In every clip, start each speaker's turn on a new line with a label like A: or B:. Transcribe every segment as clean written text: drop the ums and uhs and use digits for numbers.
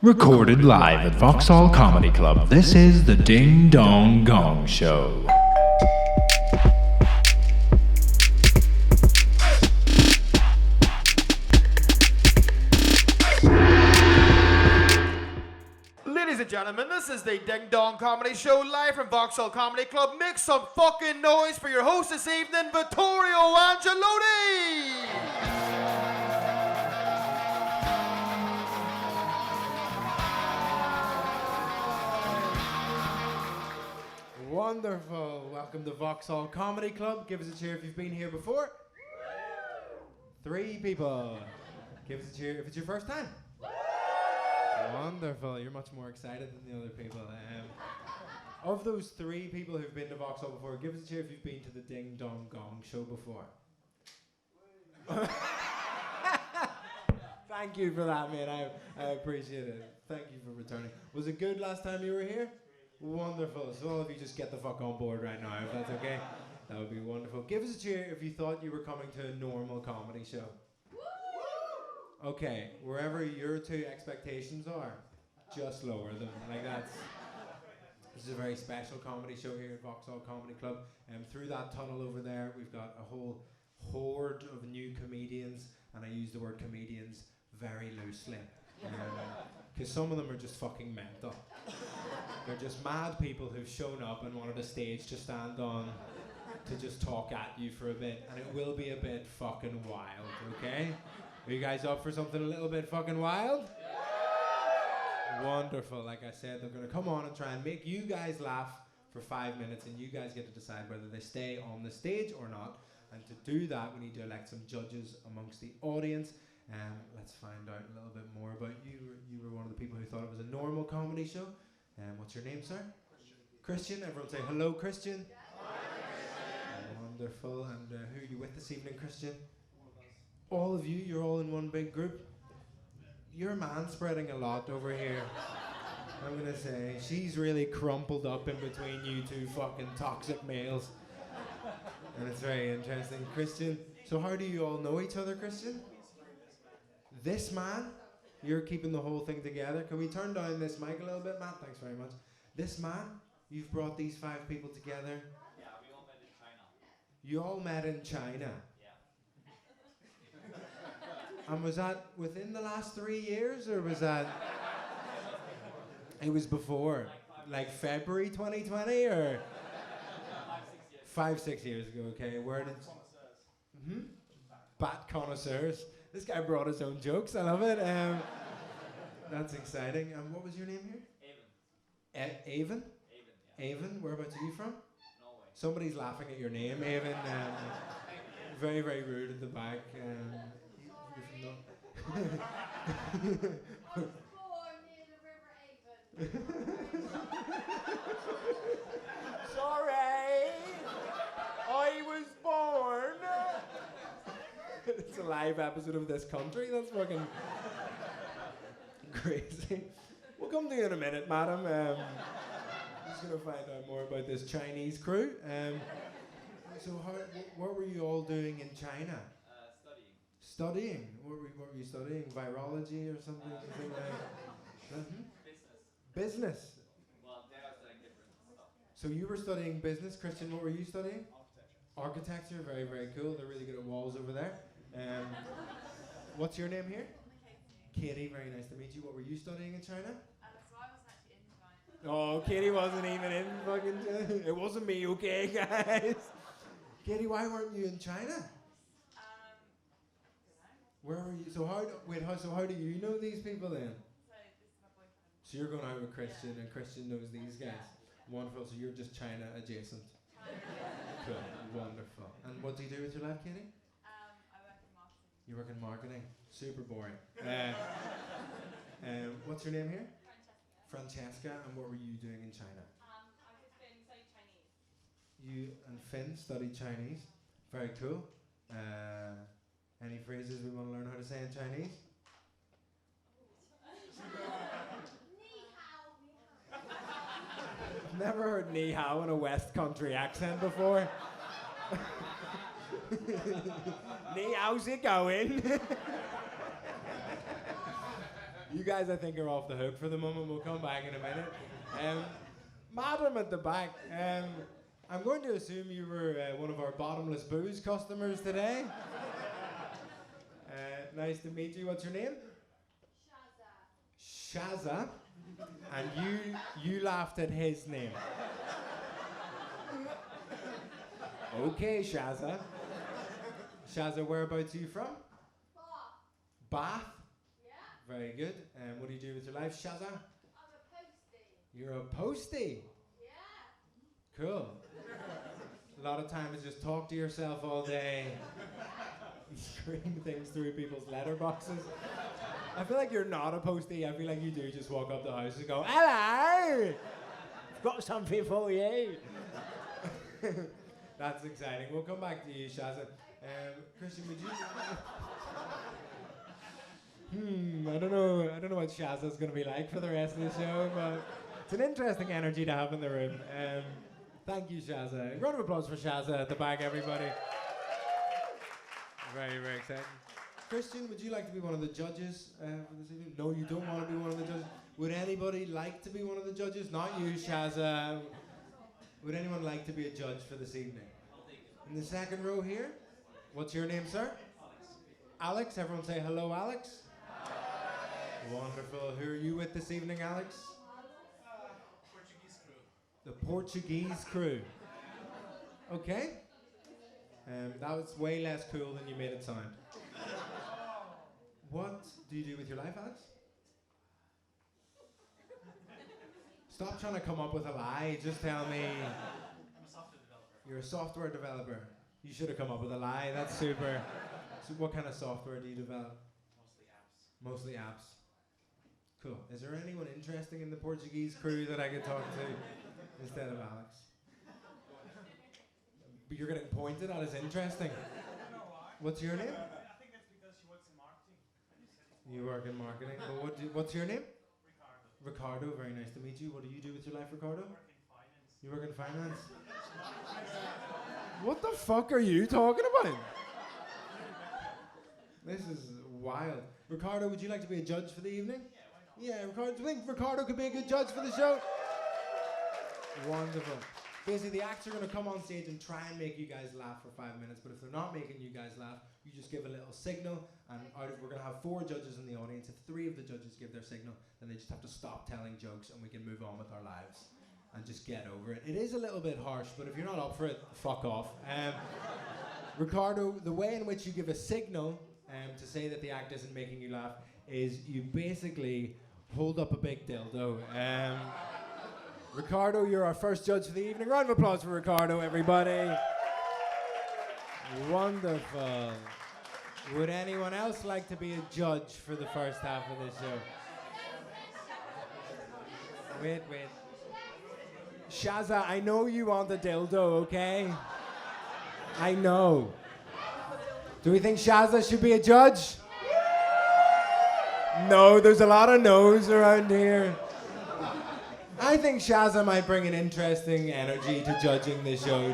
A: Recorded live at Vauxhall Comedy Club, this is the Ding Dong Gong Show.
B: Ladies and gentlemen, this is the Ding Dong Comedy Show live from Vauxhall Comedy Club. Make some fucking noise for your host this evening, Vittorio Angeloni!
C: Wonderful. Welcome to Vauxhall Comedy Club. Give us a cheer if you've been here before. 3 people. Give us a cheer if it's your first time. Wonderful. You're much more excited than the other people. Of those 3 people who've been to Vauxhall before, give us a cheer if you've been to the Ding Dong Gong Show before. Thank you for that, mate. I appreciate it. Thank you for returning. Was it good last time you were here? Wonderful. So all of you just get the fuck on board right now, if that's okay. That would be wonderful. Give us a cheer if you thought you were coming to a normal comedy show. Okay, wherever your 2 expectations are, just lower them. Like this is a very special comedy show here at Vauxhall Comedy Club. And through that tunnel over there, we've got a whole horde of new comedians, and I use the word comedians very loosely. Because some of them are just fucking mental. They're just mad people who've shown up and wanted a stage to stand on to just talk at you for a bit, and it will be a bit fucking wild, okay? Are you guys up for something a little bit fucking wild? Yeah! Wonderful. Like I said, they're going to come on and try and make you guys laugh for 5 minutes, and you guys get to decide whether they stay on the stage or not. And to do that, we need to elect some judges amongst the audience. Let's find out a little bit more about you. You were one of the people who thought it was a normal comedy show. What's your name, sir? Christian. Everyone say hello, Christian. Wonderful. And who are you with this evening, Christian? All of you. You're all in one big group. You're man-spreading a lot over here. I'm gonna say she's really crumpled up in between you 2 fucking toxic males, and it's very interesting. Christian. So how do you all know each other, Christian? This man. You're keeping the whole thing together. Can we turn down this mic a little bit, Matt? Thanks very much. This man, you've brought these 5 people together.
D: Yeah, we all met in China.
C: You all met in China.
D: Yeah.
C: And was that within the last 3 years, or was that? It was before, like February 2020, or 5, 6 years ago. Okay, where did? Bat connoisseurs. This guy brought his own jokes. I love it. That's exciting. What was your name here?
D: Avon.
C: Avon?
D: Avon, yeah.
C: Avon? Whereabouts are you from?
D: Norway.
C: Somebody's laughing at your name, Avon. Very, very rude at the back.
E: I was born near the River Avon.
C: Sorry, I was born. It's a live episode of This Country. That's fucking crazy. We'll come to you in a minute, madam. I'm just going to find out more about this Chinese crew. So what were you all doing in China?
D: Studying.
C: Studying? What were you studying? Virology or something? Business?
D: Well, they are studying different stuff.
C: So you were studying business. Christian, what were you studying? Architecture. Very, very cool. They're really good at walls over there. What's your name here? Katie, very nice to meet you. What were you studying in China?
E: So I wasn't actually in China.
C: Oh, Katie wasn't even in fucking China. It wasn't me, okay, guys? Katie, why weren't you in China? Where were you? So how do you know these people then?
E: So this is my boyfriend.
C: So you're going out with Christian, and Christian knows these guys. Wonderful. So you're just China adjacent. Cool. Wonderful. And what do you do with your life, Katie?
E: I work in marketing.
C: You work in marketing. Super boring. What's your name here?
E: Francesca.
C: Francesca. And what were you doing in China?
E: I was Finn, studied Chinese.
C: You and Finn studied Chinese. Very cool. Any phrases we want to learn how to say in Chinese?
E: Ni hao.
C: I've never heard ni hao in a West Country accent before. Ni how's it going? You guys, I think, are off the hook for the moment. We'll come back in a minute. Madam at the back, I'm going to assume you were one of our bottomless booze customers today. Nice to meet you. What's your name? Shazza. And you laughed at his name. Okay, Shazza. Shazza, whereabouts are you from? Bath?
E: Yeah.
C: Very good. And what do you do with your life, Shazza?
E: I'm a postie.
C: You're a postie.
E: Yeah.
C: Cool. A lot of time is just talk to yourself all day. And scream things through people's letterboxes. I feel like you're not a postie. I feel like you do just walk up the house and go, hello! I've got something for you. That's exciting. We'll come back to you, Shazza. Christian, would you... I don't know what Shazza's going to be like for the rest of the show, but it's an interesting energy to have in the room. Thank you, Shazza. A round of applause for Shazza at the back, everybody. Very, very exciting. Christian, would you like to be one of the judges for this evening? No, you don't want to be one of the judges. Would anybody like to be one of the judges? Not you, Shazza. Would anyone like to be a judge for this evening? In the second row here. What's your name, sir? Alex. Everyone say hello, Alex. Wonderful. Who are you with this evening, Alex?
D: Portuguese crew.
C: The Portuguese crew. Okay. That was way less cool than you made it sound. What do you do with your life, Alex? Stop trying to come up with a lie. Just tell me.
D: I'm a software developer.
C: You're a software developer. You should have come up with a lie. That's super. So what kind of software do you develop?
D: Mostly apps.
C: Mostly apps. Cool. Is there anyone interesting in the Portuguese crew that I could talk to instead of Alex? But you're getting pointed at as interesting. What's your name?
D: I think that's because she works in marketing.
C: You work in marketing. But what's your name?
D: Ricardo.
C: Ricardo. Very nice to meet you. What do you do with your life, Ricardo?
D: I work in finance.
C: You work in finance? What the fuck are you talking about? This is wild. Ricardo, would you like to be a judge for the evening? Yeah, Ricardo. Do you think Ricardo could be a good judge for the show? Wonderful. Basically, the acts are going to come on stage and try and make you guys laugh for 5 minutes, but if they're not making you guys laugh, you just give a little signal, and we're going to have 4 judges in the audience. If 3 of the judges give their signal, then they just have to stop telling jokes, and we can move on with our lives and just get over it. It is a little bit harsh, but if you're not up for it, fuck off. Ricardo, the way in which you give a signal to say that the act isn't making you laugh is you basically hold up a big dildo. Ricardo, you're our first judge for the evening. Round of applause for Ricardo, everybody. Wonderful. Would anyone else like to be a judge for the first half of this show? Wait. Shazza, I know you want the dildo, okay? I know. Do we think Shazza should be a judge? No, there's a lot of no's around here. I think Shazza might bring an interesting energy to judging this show.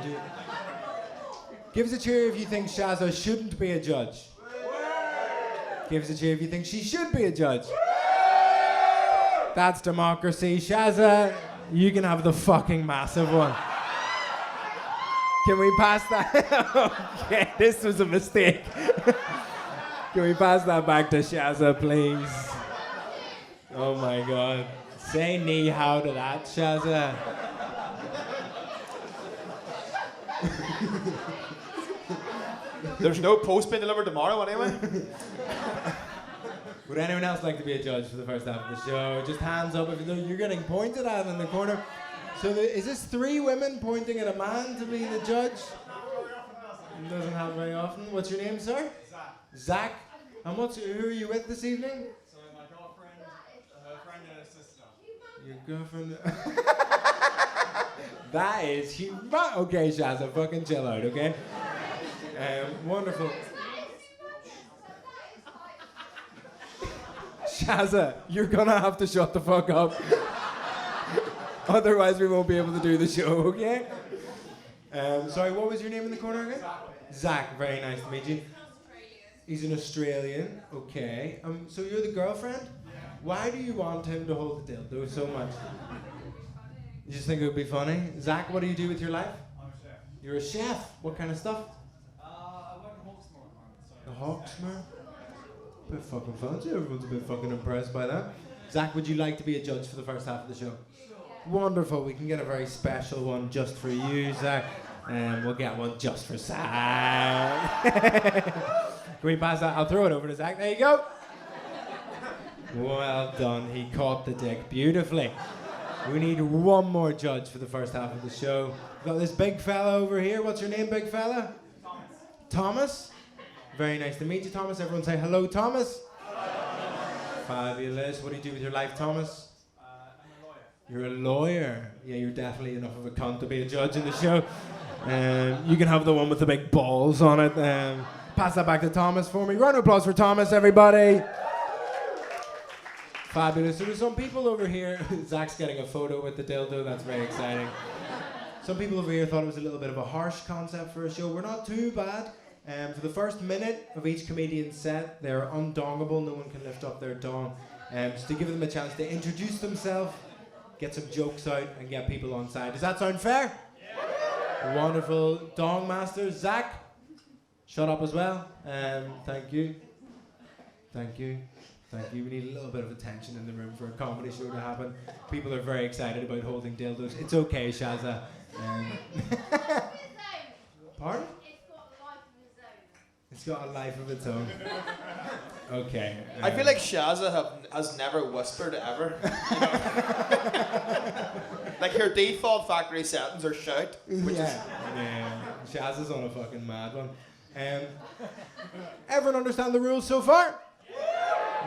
C: Give us a cheer if you think Shazza shouldn't be a judge. Give us a cheer if you think she should be a judge. That's democracy. Shazza, you can have the fucking massive one. Can we pass that? Okay, this was a mistake. Can we pass that back to Shazza, please? Oh my God. Say ni hao to that, Shazza.
B: There's no post being delivered tomorrow anyway.
C: Would anyone else like to be a judge for the first half of the show? Just hands up if you're getting pointed at in the corner. So is this 3 women pointing at a man to be the judge? It doesn't happen very often. What's your name, sir? Zach. And who are you with this evening?
D: So my girlfriend, her friend and her sister.
C: Your girlfriend. That is huge. Okay, Shazza, fucking chill out, okay? Wonderful. Shazza, you're gonna have to shut the fuck up. Otherwise, we won't be able to do the show, okay? Sorry, what was your name in the corner again? Zach, very nice to meet you. He's an Australian, okay. So you're the girlfriend? Why do you want him to hold the dildo so much? You just think it would be funny? Zach, what do you do with your life?
D: I'm a chef.
C: You're a chef. What kind of stuff?
D: I work in Hawksmoor at the moment. So
C: The Hawksmoor? Bit fucking fancy. Everyone's a bit fucking impressed by that. Zach, would you like to be a judge for the first half of the show? Wonderful. We can get a very special one just for you, Zach. And we'll get one just for Zach. Can we pass that? I'll throw it over to Zach. There you go. Well done. He caught the dick beautifully. We need one more judge for the first half of the show. We've got this big fella over here. What's your name, big fella?
D: Thomas.
C: Thomas? Very nice to meet you, Thomas. Everyone say hello, Thomas. Fabulous. What do you do with your life, Thomas?
D: I'm a lawyer.
C: You're a lawyer. Yeah, you're definitely enough of a cunt to be a judge in the show. You can have the one with the big balls on it. Pass that back to Thomas for me. Round of applause for Thomas, everybody. Fabulous. So there's some people over here. Zach's getting a photo with the dildo. That's very exciting. Some people over here thought it was a little bit of a harsh concept for a show. We're not too bad. For the first minute of each comedian's set, they're undongable. No one can lift up their dong. Just to give them a chance to introduce themselves, get some jokes out, and get people on side. Does that sound fair? Yeah. Wonderful. Dong Master, Zach, shut up as well. Thank you. Thank you. Thank you. We need a little bit of attention in the room for a comedy show to happen. People are very excited about holding dildos. It's okay, Shazza. Pardon? It's got a life of its own. Okay.
B: I feel like Shazza has never whispered ever. You know? Like her default factory settings are shout.
C: Yeah. Shazza's on a fucking mad one. Everyone understand the rules so far?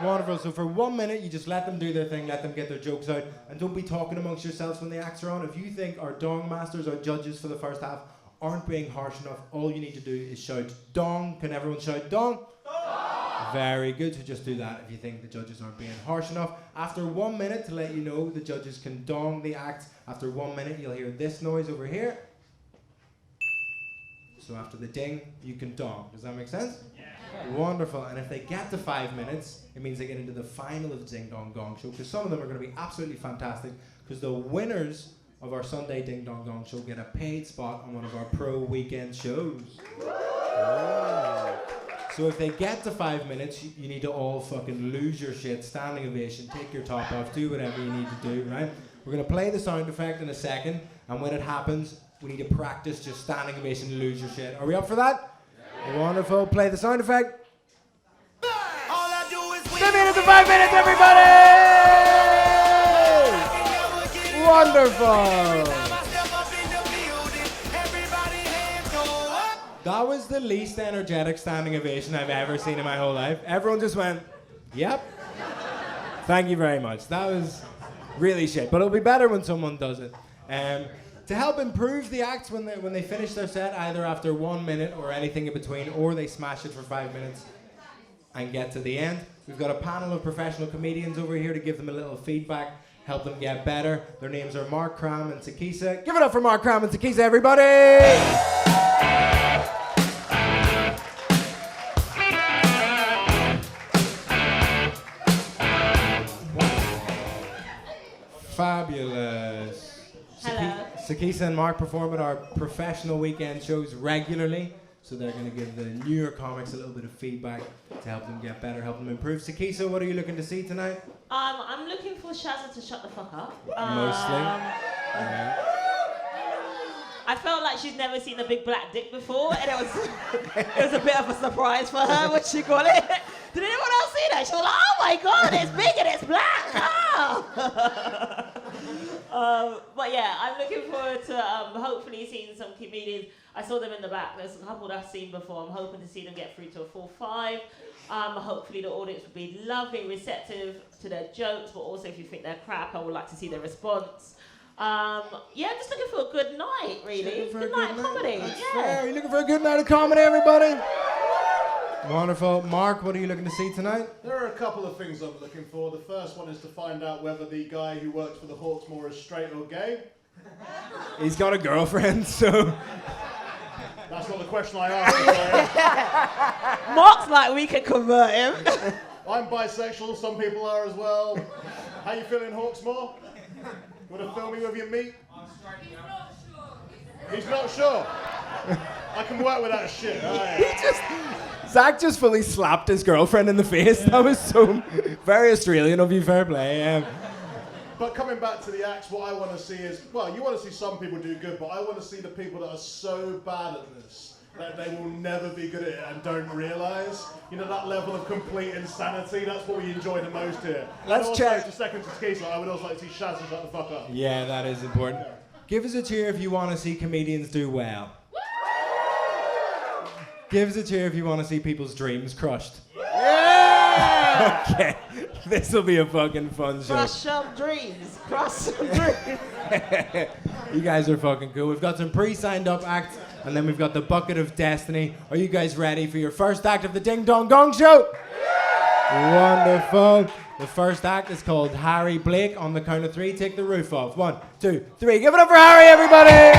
C: Wonderful. So for 1 minute, you just let them do their thing, let them get their jokes out, and don't be talking amongst yourselves when the acts are on. If you think our dong masters, our judges for the first half, aren't being harsh enough, all you need to do is shout dong. Can everyone shout dong? Dong! Very good. So just do that if you think the judges aren't being harsh enough. After 1 minute, to let you know, the judges can dong the act. After 1 minute, you'll hear this noise over here. So after the ding, you can dong. Does that make sense? Yeah. Wonderful. And if they get to 5 minutes, it means they get into the final of the Ding Dong Gong Show, because some of them are going to be absolutely fantastic, because the winners of our Sunday Ding Dong Gong Show get a paid spot on one of our pro weekend shows. So if they get to 5 minutes, you need to all fucking lose your shit, standing ovation, take your top off, do whatever you need to do, right? We're going to play the sound effect in a second, and when it happens, we need to practice just standing ovation, lose your shit. Are we up for that? Yeah. Wonderful. Play the sound effect.
F: All I do is
C: 2 minutes and 5 minutes, everybody! Wonderful. That was the least energetic standing ovation I've ever seen in my whole life. Everyone just went, yep. Thank you very much. That was really shit, but it'll be better when someone does it. To help improve the acts when they finish their set, either after 1 minute or anything in between, or they smash it for 5 minutes and get to the end, we've got a panel of professional comedians over here to give them a little feedback, help them get better. Their names are Mark Cram and Sakisa. Give it up for Mark Cram and Sakisa, everybody! Fabulous.
G: Hello.
C: Sakisa and Mark perform at our professional weekend shows regularly, so they're going to give the newer comics a little bit of feedback to help them get better, help them improve. Sakisa, what are you looking to see tonight?
G: I'm looking for Shazza to shut the fuck up.
C: Mostly. Yeah.
G: I felt like she's never seen a big black dick before, and it was a bit of a surprise for her when she got it. Did anyone else see that? She was like, oh my god, it's big and it's black! Oh! But yeah, I'm looking forward to hopefully seeing some comedians. I saw them in the back. There's a couple that I've seen before. I'm hoping to see them get through to a full 5. Hopefully the audience will be lovely, receptive to their jokes, but also if you think they're crap, I would like to see their response. Yeah, just looking for a good night, really. Good night of comedy.
C: That's fair. You looking for a good night of comedy, everybody? Wonderful. Mark, what are you looking to see tonight?
H: There are a couple of things I'm looking for. The first one is to find out whether the guy who works for the Hawksmoor is straight or gay.
C: He's got a girlfriend, so...
H: That's not the question I asked.
G: Mark's like, we can convert him.
H: I'm bisexual, some people are as well. How you feeling, Hawksmoor? Want to film me with your meat?
E: He's not sure.
H: He's not sure. I can work with that shit.
C: Zach just fully slapped his girlfriend in the face. That was so very Australian of you, fair play.
H: But coming back to the acts, what I want to see is, well, you want to see some people do good, but I want to see the people that are so bad at this that they will never be good at it and don't realise. You know, that level of complete insanity, that's what we enjoy the most here.
C: Let's check.
H: Just second to Keisha, I would also like to see Shaz and shut the fuck up.
C: Yeah, that is important. Give us a cheer if you want to see comedians do well. Give us a cheer if you want to see people's dreams crushed. Yeah! Okay, this will be a fucking fun show.
G: Crush some dreams. Crush some dreams.
C: You guys are fucking cool. We've got some pre-signed up acts, and then we've got the Bucket of Destiny. Are you guys ready for your first act of the Ding Dong Gong Show? Wonderful. The first act is called Harry Blick. On the count of 3, take the roof off. 1, 2, 3. Give it up for Harry, everybody!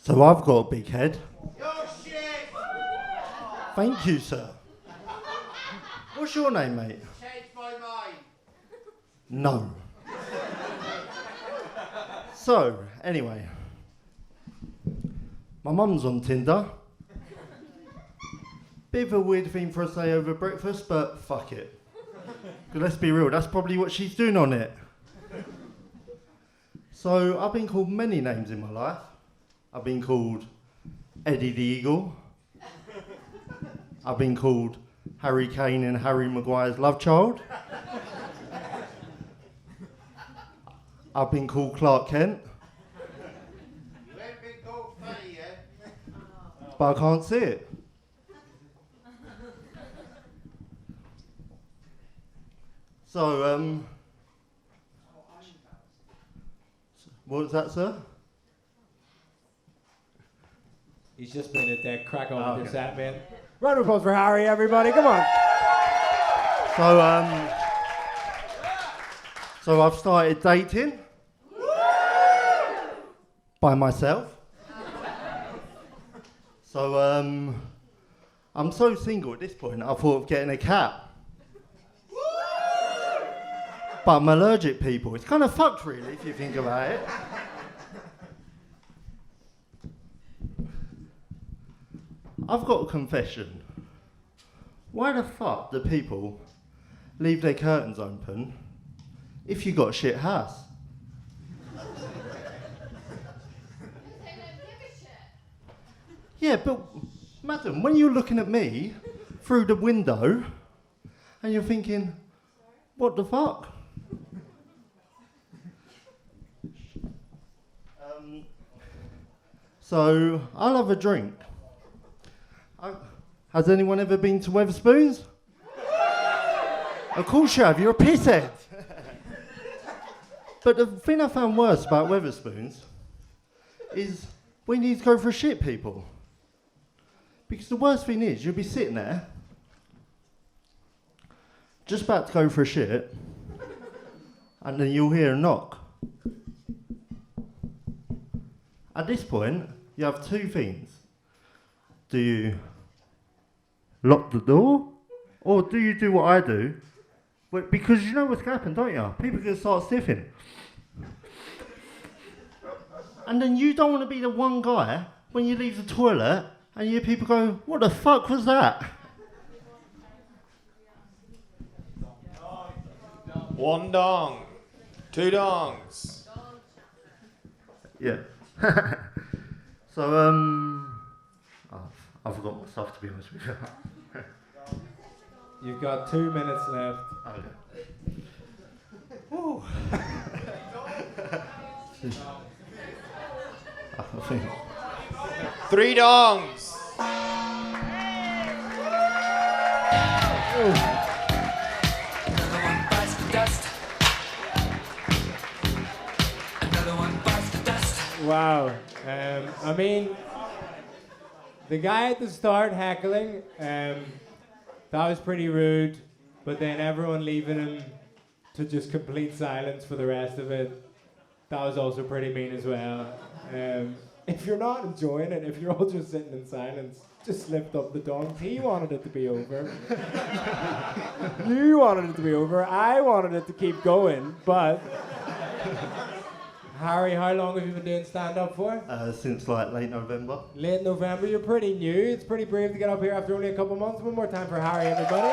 I: So I've got a big head. Thank you, sir. What's your name, mate?
F: Change my mind.
I: No. So, anyway. My mum's on Tinder. Bit of a weird thing for us to say over breakfast, but fuck it. 'Cause let's be real, that's probably what she's doing on it. So, I've been called many names in my life. I've been called Eddie the Eagle. I've been called Harry Kane and Harry Maguire's love child. I've been called Clark Kent.
F: You ain't been called funny yet.
I: But I can't see it. So, what was that, sir?
C: He's just been a dead crack on
I: Oh,
C: with this
I: okay.
C: set, man. Round of applause for Harry, everybody. Come on.
I: So I've started dating by myself. So I'm so single at this point. I thought of getting a cat. But I'm allergic, people. It's kind of fucked, really, if you think about it. I've got a confession. Why the fuck do people leave their curtains open if you got a shit house?
E: They don't give a shit.
I: Yeah, but madam, when you're looking at me through the window and you're thinking, what the fuck? So, I'll have a drink. Has anyone ever been to Wetherspoons? Of course you have, you're a pisshead. But the thing I found worse about Wetherspoons is when you go for a shit, people. Because the worst thing is, you'll be sitting there, just about to go for a shit, and then you'll hear a knock. At this point, you have two things. Do you lock the door? Or do you do what I do? But because you know what's going to happen, don't you? People are going to start sniffing. And then you don't want to be the one guy when you leave the toilet and you hear people go, what the fuck was that?
B: One dong. Two dongs.
I: Yeah. So, I forgot my stuff, to be honest with you.
C: You've got 2 minutes left.
I: Okay.
C: Woo.
I: I think.
B: Three dongs.
C: Wow. I mean, the guy at the start heckling, that was pretty rude, but then everyone leaving him to just complete silence for the rest of it. That was also pretty mean as well. If you're not enjoying it, if you're all just sitting in silence, just lift up the dongs. He wanted it to be over. You wanted it to be over. I wanted it to keep going, but... Harry, how long have you been doing stand-up for?
I: Since like late November.
C: Late November, you're pretty new. It's pretty brave to get up here after only a couple of months. One more time for Harry, everybody.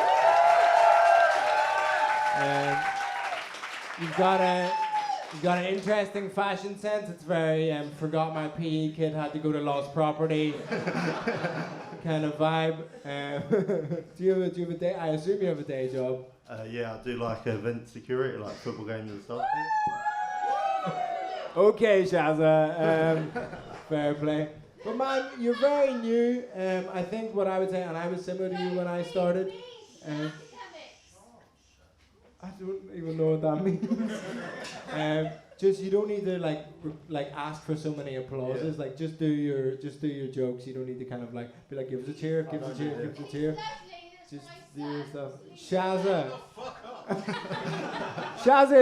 C: You've got an interesting fashion sense. It's very forgot my PE kid, had to go to lost property kind of vibe. Do you have a day? I assume you have a day job.
I: Yeah, I do like event security, like football games and stuff.
C: Okay, Shazza. Fair play. But man, you're very new. I think what I would say, and I was similar to you when I started. I don't even know what that means. Just you don't need to like ask for so many applauses. Like just do your jokes. You don't need to kind of like be like give us a cheer, give us a cheer, give us a cheer. Just do your stuff. Shazza. Shazza,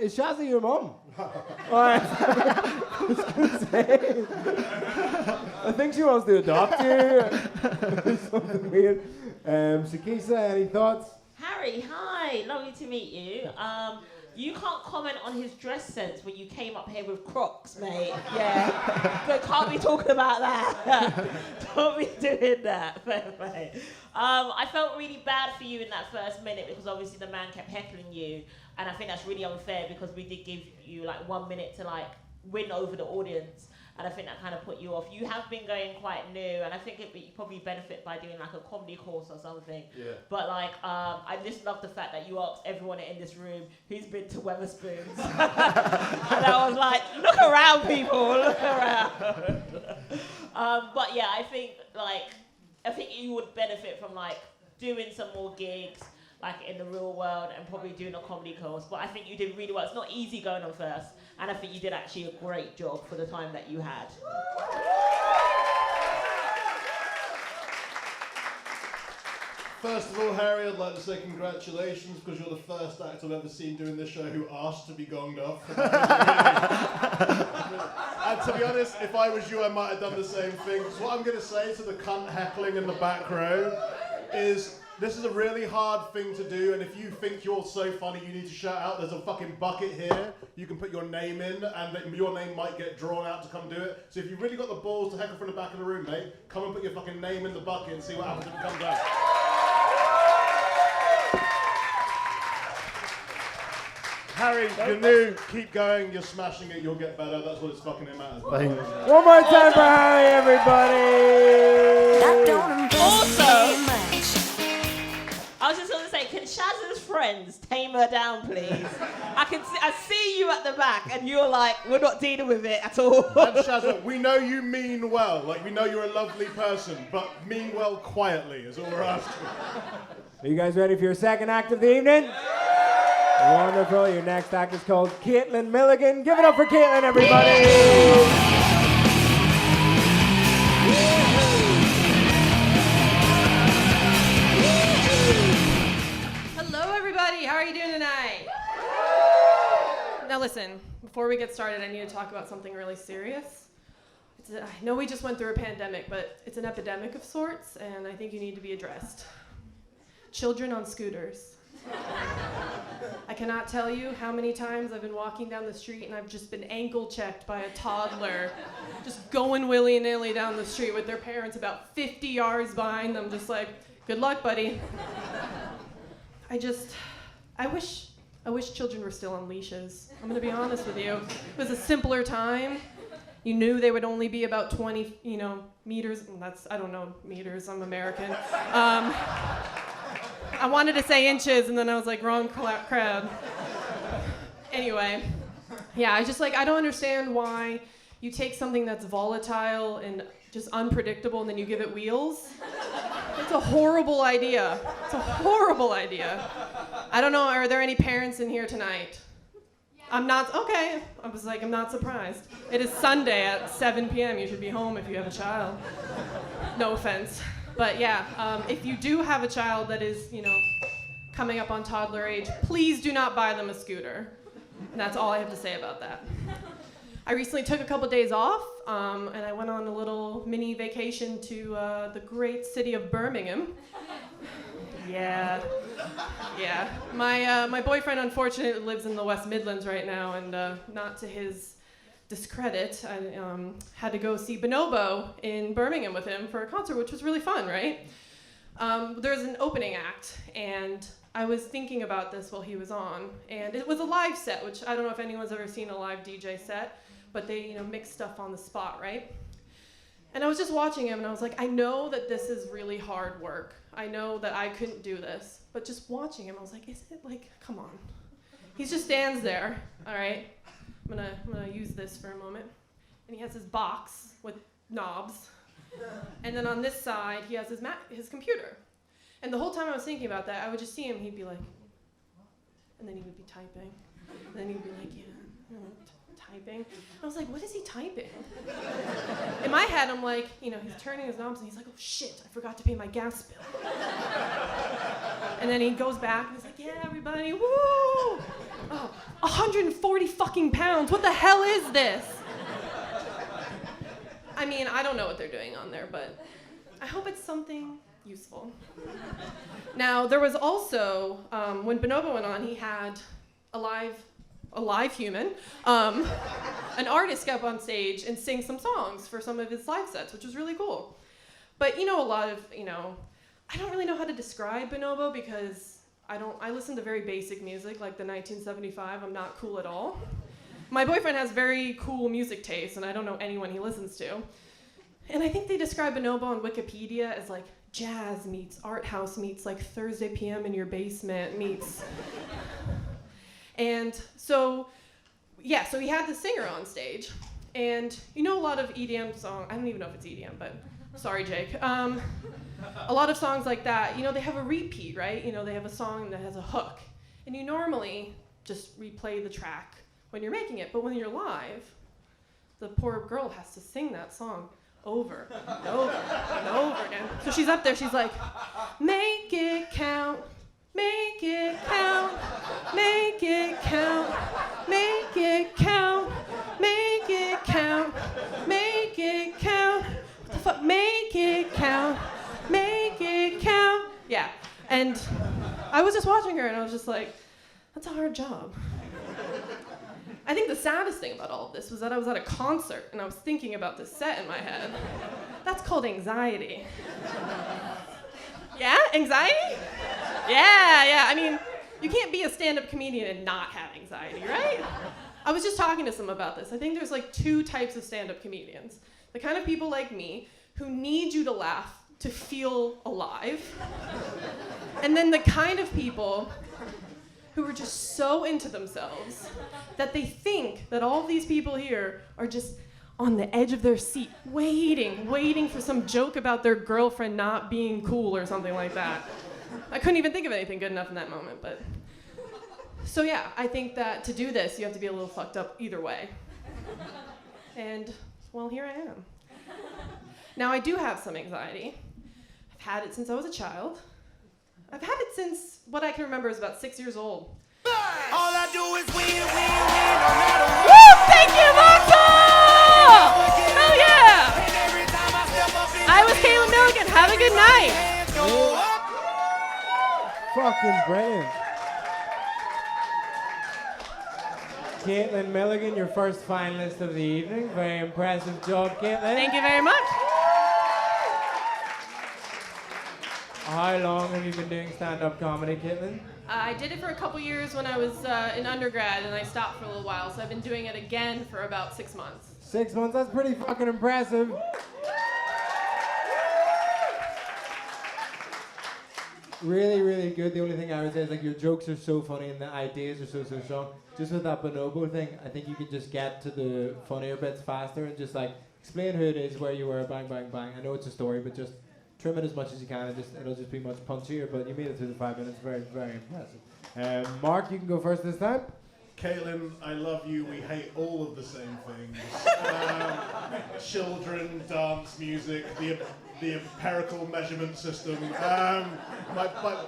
C: is Shazza your mum? Alright. I was gonna say. I think she wants to adopt you. Something weird. Sakisa, any thoughts?
G: Harry, hi, lovely to meet you. You can't comment on his dress sense when you came up here with Crocs, mate. Yeah, but can't be talking about that. Don't be doing that, fair play. I felt really bad for you in that first minute because obviously the man kept heckling you, and I think that's really unfair because we did give you like 1 minute to like win over the audience. And I think that kind of put you off. You have been going quite new, and I think you probably benefit by doing like a comedy course or something. Yeah. But like, I just love the fact that you asked everyone in this room who's been to Weatherspoons. And I was like, look around, people, look around. But yeah, I think you would benefit from like doing some more gigs, like in the real world, and probably doing a comedy course. But I think you did really well. It's not easy going on first, and I think you did actually a great job for the time that you had.
H: First of all, Harry, I'd like to say congratulations because you're the first actor I've ever seen doing this show who asked to be gonged off. And to be honest, if I was you, I might have done the same thing. So what I'm going to say to the cunt heckling in the back row is, this is a really hard thing to do, and if you think you're so funny you need to shout out, there's a fucking bucket here. You can put your name in, and your name might get drawn out to come do it. So if you've really got the balls to heckle from the back of the room, mate, come and put your fucking name in the bucket and see what happens if it comes out. Harry, you're new, keep going, you're smashing it, you'll get better, that's what it's fucking matters.
C: One more time for Harry, everybody!
G: Also, I was just going to say, can Shazza's friends tame her down, please? I see you at the back, and you're like, we're not dealing with it at all.
H: And Shazza, we know you mean well, like we know you're a lovely person, but mean well quietly is all we're asking.
C: Are you guys ready for your second act of the evening? Wonderful. Your next act is called Caitlyn Milligan. Give it up for Caitlyn, everybody!
J: Hello, everybody. How are you doing tonight? Now, listen. Before we get started, I need to talk about something really serious. I know we just went through a pandemic, but it's an epidemic of sorts, and I think you need to be addressed. Children on scooters. I cannot tell you how many times I've been walking down the street and I've just been ankle checked by a toddler, just going willy-nilly down the street with their parents about 50 yards behind them, just like, good luck, buddy. I wish children were still on leashes. I'm gonna be honest with you. It was a simpler time. You knew they would only be about 20, meters. I don't know meters, I'm American. I wanted to say inches, and then I was like, wrong crowd. Anyway, yeah, I don't understand why you take something that's volatile and just unpredictable, and then you give it wheels. It's a horrible idea. It's a horrible idea. I don't know, are there any parents in here tonight? I'm not, okay. I was like, I'm not surprised. It is Sunday at 7 p.m. You should be home if you have a child. No offense. But yeah, if you do have a child that is, coming up on toddler age, please do not buy them a scooter. And that's all I have to say about that. I recently took a couple days off, and I went on a little mini vacation to the great city of Birmingham. Yeah. My boyfriend, unfortunately, lives in the West Midlands right now, and not to his discredit, I had to go see Bonobo in Birmingham with him for a concert, which was really fun, right? There's an opening act, and I was thinking about this while he was on, and it was a live set, which I don't know if anyone's ever seen a live DJ set, but they mix stuff on the spot, right? And I was just watching him, and I was like, I know that this is really hard work. I know that I couldn't do this, but just watching him, I was like, isn't it like, come on. He just stands there, all right? I'm gonna use this for a moment. And he has his box with knobs. And then on this side, he has his computer. And the whole time I was thinking about that, I would just see him, he'd be like, and then he would be typing. And then he'd be like, typing. I was like, what is he typing? In my head, I'm like, he's turning his knobs, and he's like, oh shit, I forgot to pay my gas bill. And then he goes back, and he's like, yeah, everybody, woo! Oh, 140 fucking pounds, what the hell is this? I mean, I don't know what they're doing on there, but I hope it's something useful. Now, there was also, when Bonobo went on, he had a live human, an artist get up on stage and sing some songs for some of his live sets, which was really cool. But a lot of, I don't really know how to describe Bonobo because I listen to very basic music, like the 1975, I'm not cool at all. My boyfriend has very cool music taste, and I don't know anyone he listens to. And I think they describe Bonobo on Wikipedia as like jazz meets art house meets like Thursday PM in your basement meets. And so he had the singer on stage. And a lot of EDM songs, I don't even know if it's EDM, but sorry, Jake. A lot of songs like that, they have a repeat, right? They have a song that has a hook. And you normally just replay the track when you're making it. But when you're live, the poor girl has to sing that song over and over and over again. So she's up there, she's like, make it count, make it count, make it count, make it count, make it count, make it count, what the fuck, make it count, make it count. Yeah, and I was just watching her and I was just like, that's a hard job. I think the saddest thing about all of this was that I was at a concert and I was thinking about this set in my head. That's called anxiety. Yeah? Anxiety? Yeah. I mean, you can't be a stand-up comedian and not have anxiety, right? I was just talking to someone about this. I think there's like two types of stand-up comedians. The kind of people like me who need you to laugh to feel alive. And then the kind of people who are just so into themselves that they think that all these people here are just on the edge of their seat, waiting for some joke about their girlfriend not being cool or something like that. I couldn't even think of anything good enough in that moment, but. So yeah, I think that to do this, you have to be a little fucked up either way. And, well, here I am. Now, I do have some anxiety. I've had it since I was a child. I've had it since what I can remember is about 6 years old.
K: All I do is win, no matter what.
J: Woo! Thank you, Vauxhall! Hell yeah! I was Caitlyn Milligan. Have a good night.
L: Fucking brilliant. Caitlyn Milligan, your first finalist of the evening. Very impressive job, Caitlyn.
J: Thank you very much.
L: How long have you been doing stand-up comedy, Caitlyn?
J: I did it for a couple years when I was in undergrad, and I stopped for a little while, so I've been doing it again for about 6 months.
L: 6 months? That's pretty fucking impressive. Really, really good. The only thing I would say is like your jokes are so funny and the ideas are so strong. Just with that bonobo thing, I think you can just get to the funnier bits faster and just like explain who it is, where you were, bang, bang, bang. I know it's a story, but just trim it as much as you can and it'll just be much punchier, but you made it through the 5 minutes. Very, very impressive. Mark, you can go first this time.
H: Caitlyn, I love you. We hate all of the same things. Children, dance, music, the empirical measurement system.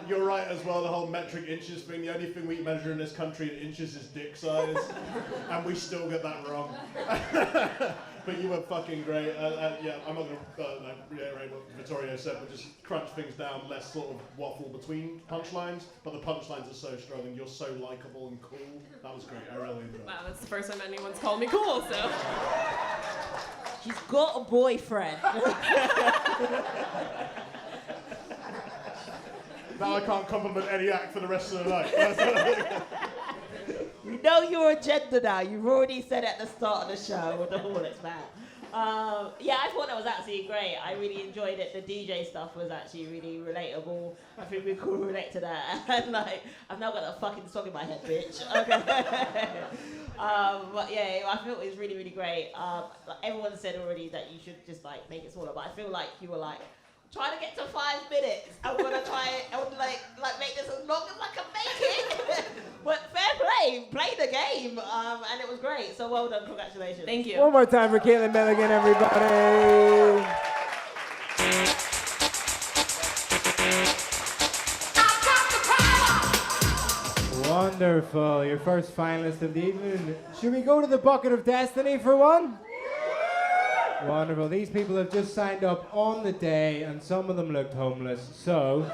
H: You're right as well, the whole metric inches thing. The only thing we measure in this country in inches is dick size. And we still get that wrong. But you were fucking great. Yeah, I'm not going to reiterate what Vittorio said, but just crunch things down, less sort of waffle between punchlines. But the punchlines are so strong and you're so likable and cool. That was great. I really enjoyed it.
J: Wow, that's the first time anyone's called me cool, so.
G: She's got a boyfriend.
H: Now I can't compliment any act for the rest of the night.
G: You know your agenda now. You've already said at the start of the show what the whole it's about. Yeah, I thought that was absolutely great. I really enjoyed it. The DJ stuff was actually really relatable. I think we could relate to that. And like, I've now got a fucking song in my head, bitch. Okay. But yeah, I felt it was really, really great. Everyone said already that you should just like make it smaller, but I feel like you were like, trying to get to 5 minutes. I'm gonna try it. I would like make this as long as I can make it. But fair play the game, and it was great. So well done, congratulations.
J: Thank you.
L: One more time for Caitlyn Milligan, everybody. Wonderful, your first finalist of the evening. Should we go to the bucket of destiny for one? Wonderful. These people have just signed up on the day, and some of them looked homeless. So,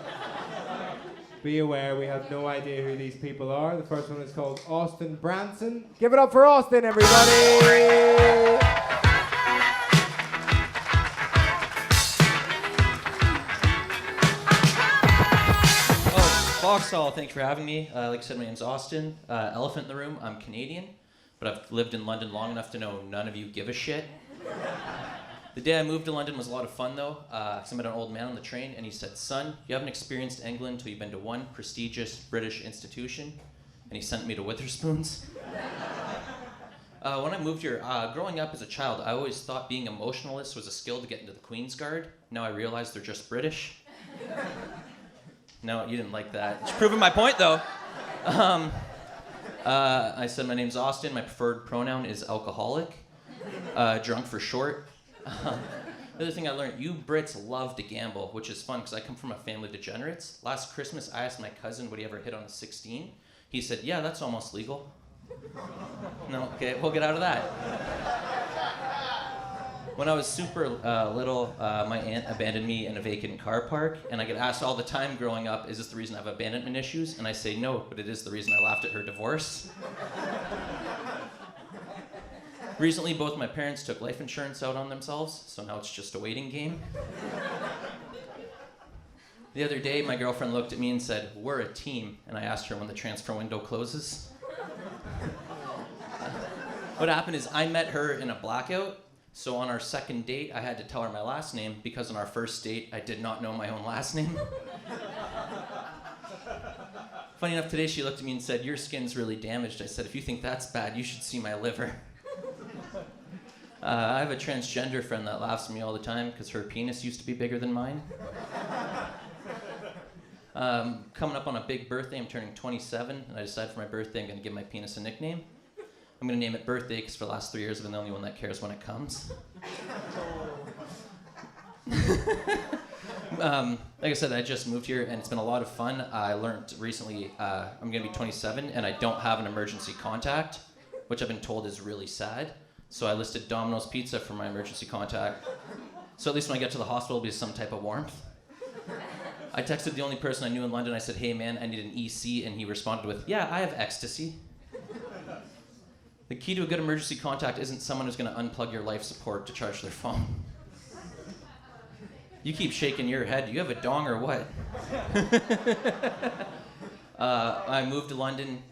L: be aware, we have no idea who these people are. The first one is called Austin Branson. Give it up for Austin, everybody!
M: Vauxhall, thanks for having me. Like I said, my name's Austin. Elephant in the room, I'm Canadian, but I've lived in London long enough to know none of you give a shit. The day I moved to London was a lot of fun though, because I met an old man on the train and he said, son, you haven't experienced England until you've been to one prestigious British institution, and he sent me to Witherspoons. When I moved here, growing up as a child, I always thought being emotionalist was a skill to get into the Queen's Guard. Now I realize they're just British. No, you didn't like that. It's proving my point though. I said my name's Austin, my preferred pronoun is alcoholic. Drunk for short. The other thing I learned, you Brits love to gamble, which is fun because I come from a family of degenerates. Last Christmas, I asked my cousin, would he ever hit on a 16? He said, yeah, that's almost legal. No, okay, we'll get out of that. When I was super little, my aunt abandoned me in a vacant car park, and I get asked all the time growing up, is this the reason I have abandonment issues? And I say no, but it is the reason I laughed at her divorce. Recently, both my parents took life insurance out on themselves, so now it's just a waiting game. The other day, my girlfriend looked at me and said, we're a team, and I asked her when the transfer window closes. What happened is I met her in a blackout, so on our second date, I had to tell her my last name, because on our first date, I did not know my own last name. Funny enough, today she looked at me and said, your skin's really damaged. I said, if you think that's bad, you should see my liver. I have a transgender friend that laughs at me all the time because her penis used to be bigger than mine. Coming up on a big birthday, I'm turning 27, and I decided for my birthday I'm going to give my penis a nickname. I'm going to name it Birthday because for the last 3 years I've been the only one that cares when it comes. Like I said, I just moved here and it's been a lot of fun. I learned recently I'm going to be 27 and I don't have an emergency contact, which I've been told is really sad. So I listed Domino's Pizza for my emergency contact. So at least when I get to the hospital, it'll be some type of warmth. I texted the only person I knew in London. I said, hey man, I need an EC, and he responded with, yeah, I have ecstasy. The key to a good emergency contact isn't someone who's going to unplug your life support to charge their phone. You keep shaking your head. Do you have a dong or what? I moved to London.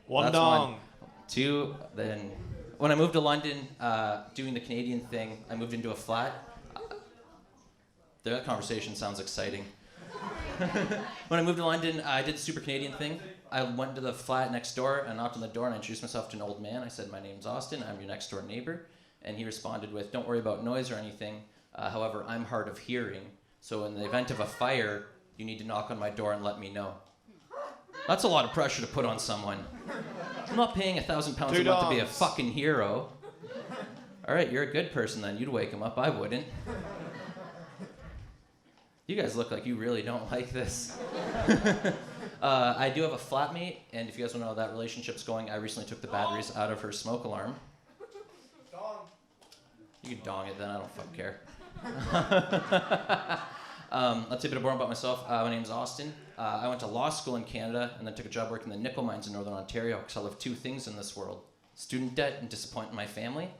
N: One dong.
M: 2, then... When I moved to London, doing the Canadian thing, I moved into a flat. That conversation sounds exciting. When I moved to London, I did the super Canadian thing. I went to the flat next door and knocked on the door and I introduced myself to an old man. I said, my name's Austin, I'm your next door neighbor. And he responded with, don't worry about noise or anything. However, I'm hard of hearing. So in the event of a fire, you need to knock on my door and let me know. That's a lot of pressure to put on someone. I'm not paying £1,000 a
B: Two
M: month to be a
B: dogs.
M: fucking hero. All right, you're a good person then. You'd wake him up. I wouldn't. You guys look like you really don't like this. I do have a flatmate, and if you guys want to know how that relationship's going, I recently took the batteries out of her smoke alarm.
B: Dong.
M: You can dong it then, I don't fucking care. I'll tell you a bit more about myself. My name's Austin. I went to law school in Canada and then took a job working in the nickel mines in Northern Ontario because I love two things in this world: student debt and disappointing my family.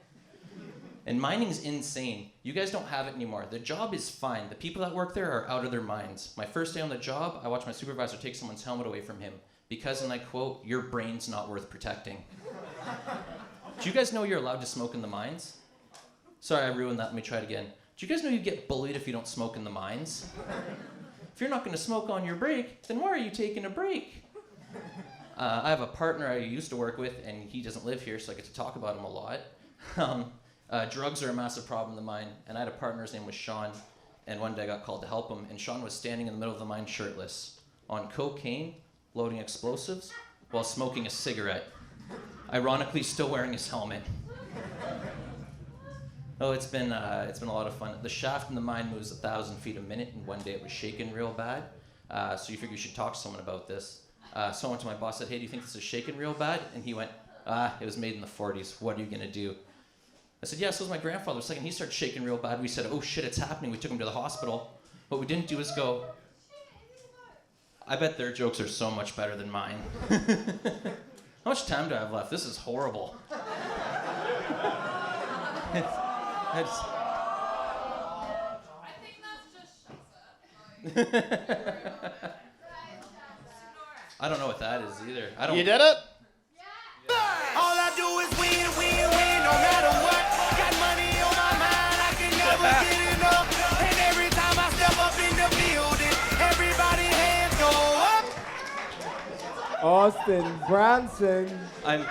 M: And mining's insane. You guys don't have it anymore. The job is fine. The people that work there are out of their minds. My first day on the job, I watched my supervisor take someone's helmet away from him because, and I quote, "Your brain's not worth protecting." Do you guys know you're allowed to smoke in the mines? Sorry, I ruined that. Let me try it again. Do you guys know you get bullied if you don't smoke in the mines? If you're not going to smoke on your break, then why are you taking a break? I have a partner I used to work with, and he doesn't live here, so I get to talk about him a lot. Drugs are a massive problem in the mine, and I had a partner, his name was Sean, and one day I got called to help him, and Sean was standing in the middle of the mine shirtless, on cocaine, loading explosives, while smoking a cigarette. Ironically, still wearing his helmet. Oh, it's been a lot of fun. The shaft in the mine moves 1,000 feet a minute, and one day it was shaking real bad. So you figure you should talk to someone about this. So I went to my boss, said, "Hey, do you think this is shaking real bad?" And he went, "It was made in the 40s. What are you gonna do?" I said, "Yeah, so was my grandfather." The second he started shaking real bad, we said, "Oh shit, it's happening." We took him to the hospital. What we didn't do is go, "I bet their jokes are so much better than mine." How much time do I have left? This is horrible.
E: I think that's just shut up.
M: I don't know what that is either. I don't.
B: You did it?
K: All I do is win, win, win, no matter what. Got money on my mind, I can never get enough. And every time I step up in the building, everybody hands go up.
L: Austin, Branson.
M: I'm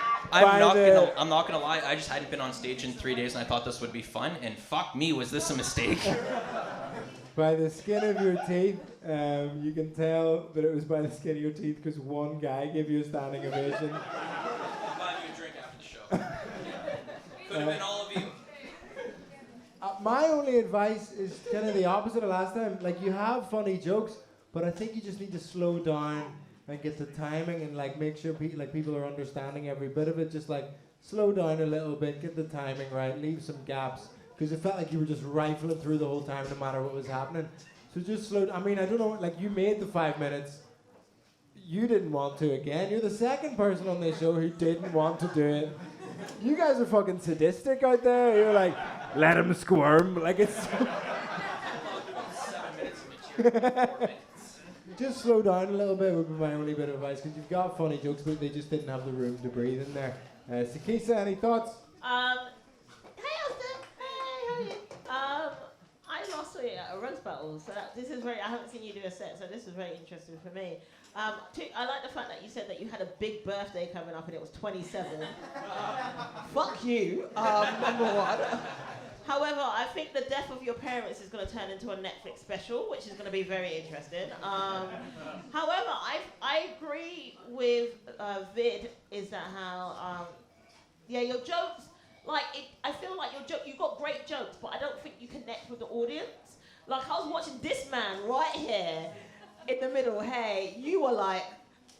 M: not gonna lie. I just hadn't been on stage in 3 days, and I thought this would be fun. And fuck me, was this a mistake?
L: By the skin of your teeth, you can tell that it was by the skin of your teeth because one guy gave you a standing ovation.
M: I'll buy you a drink after the show. Could have been all of you.
L: My only advice is kind of the opposite of last time. Like, you have funny jokes, but I think you just need to slow down and get the timing and like make sure people are understanding every bit of it. Just like slow down a little bit, get the timing right, leave some gaps, because it felt like you were just rifling through the whole time no matter what was happening. So just slow. I mean, I don't know. Like, you made the 5 minutes. You didn't want to again. You're the second person on this show who didn't want to do it. You guys are fucking sadistic out there. You're like, let him squirm. Like, it's.
M: 7 minutes of material. 4 minutes.
L: Just slow down a little bit would be my only bit of advice, because you've got funny jokes, but they just didn't have the room to breathe in there. Sakisa, any thoughts?
G: Hey, Austin. Hey, how are you? I lost a roast battle, so this is I haven't seen you do a set, so this is very interesting for me. I like the fact that you said that you had a big birthday coming up and it was 27. Fuck you, number one. However, I think the death of your parents is going to turn into a Netflix special, which is going to be very interesting. However, I agree with Vid, is that how, your jokes, I feel like you got great jokes, but I don't think you connect with the audience. Like, I was watching this man right here in the middle, hey, you were like,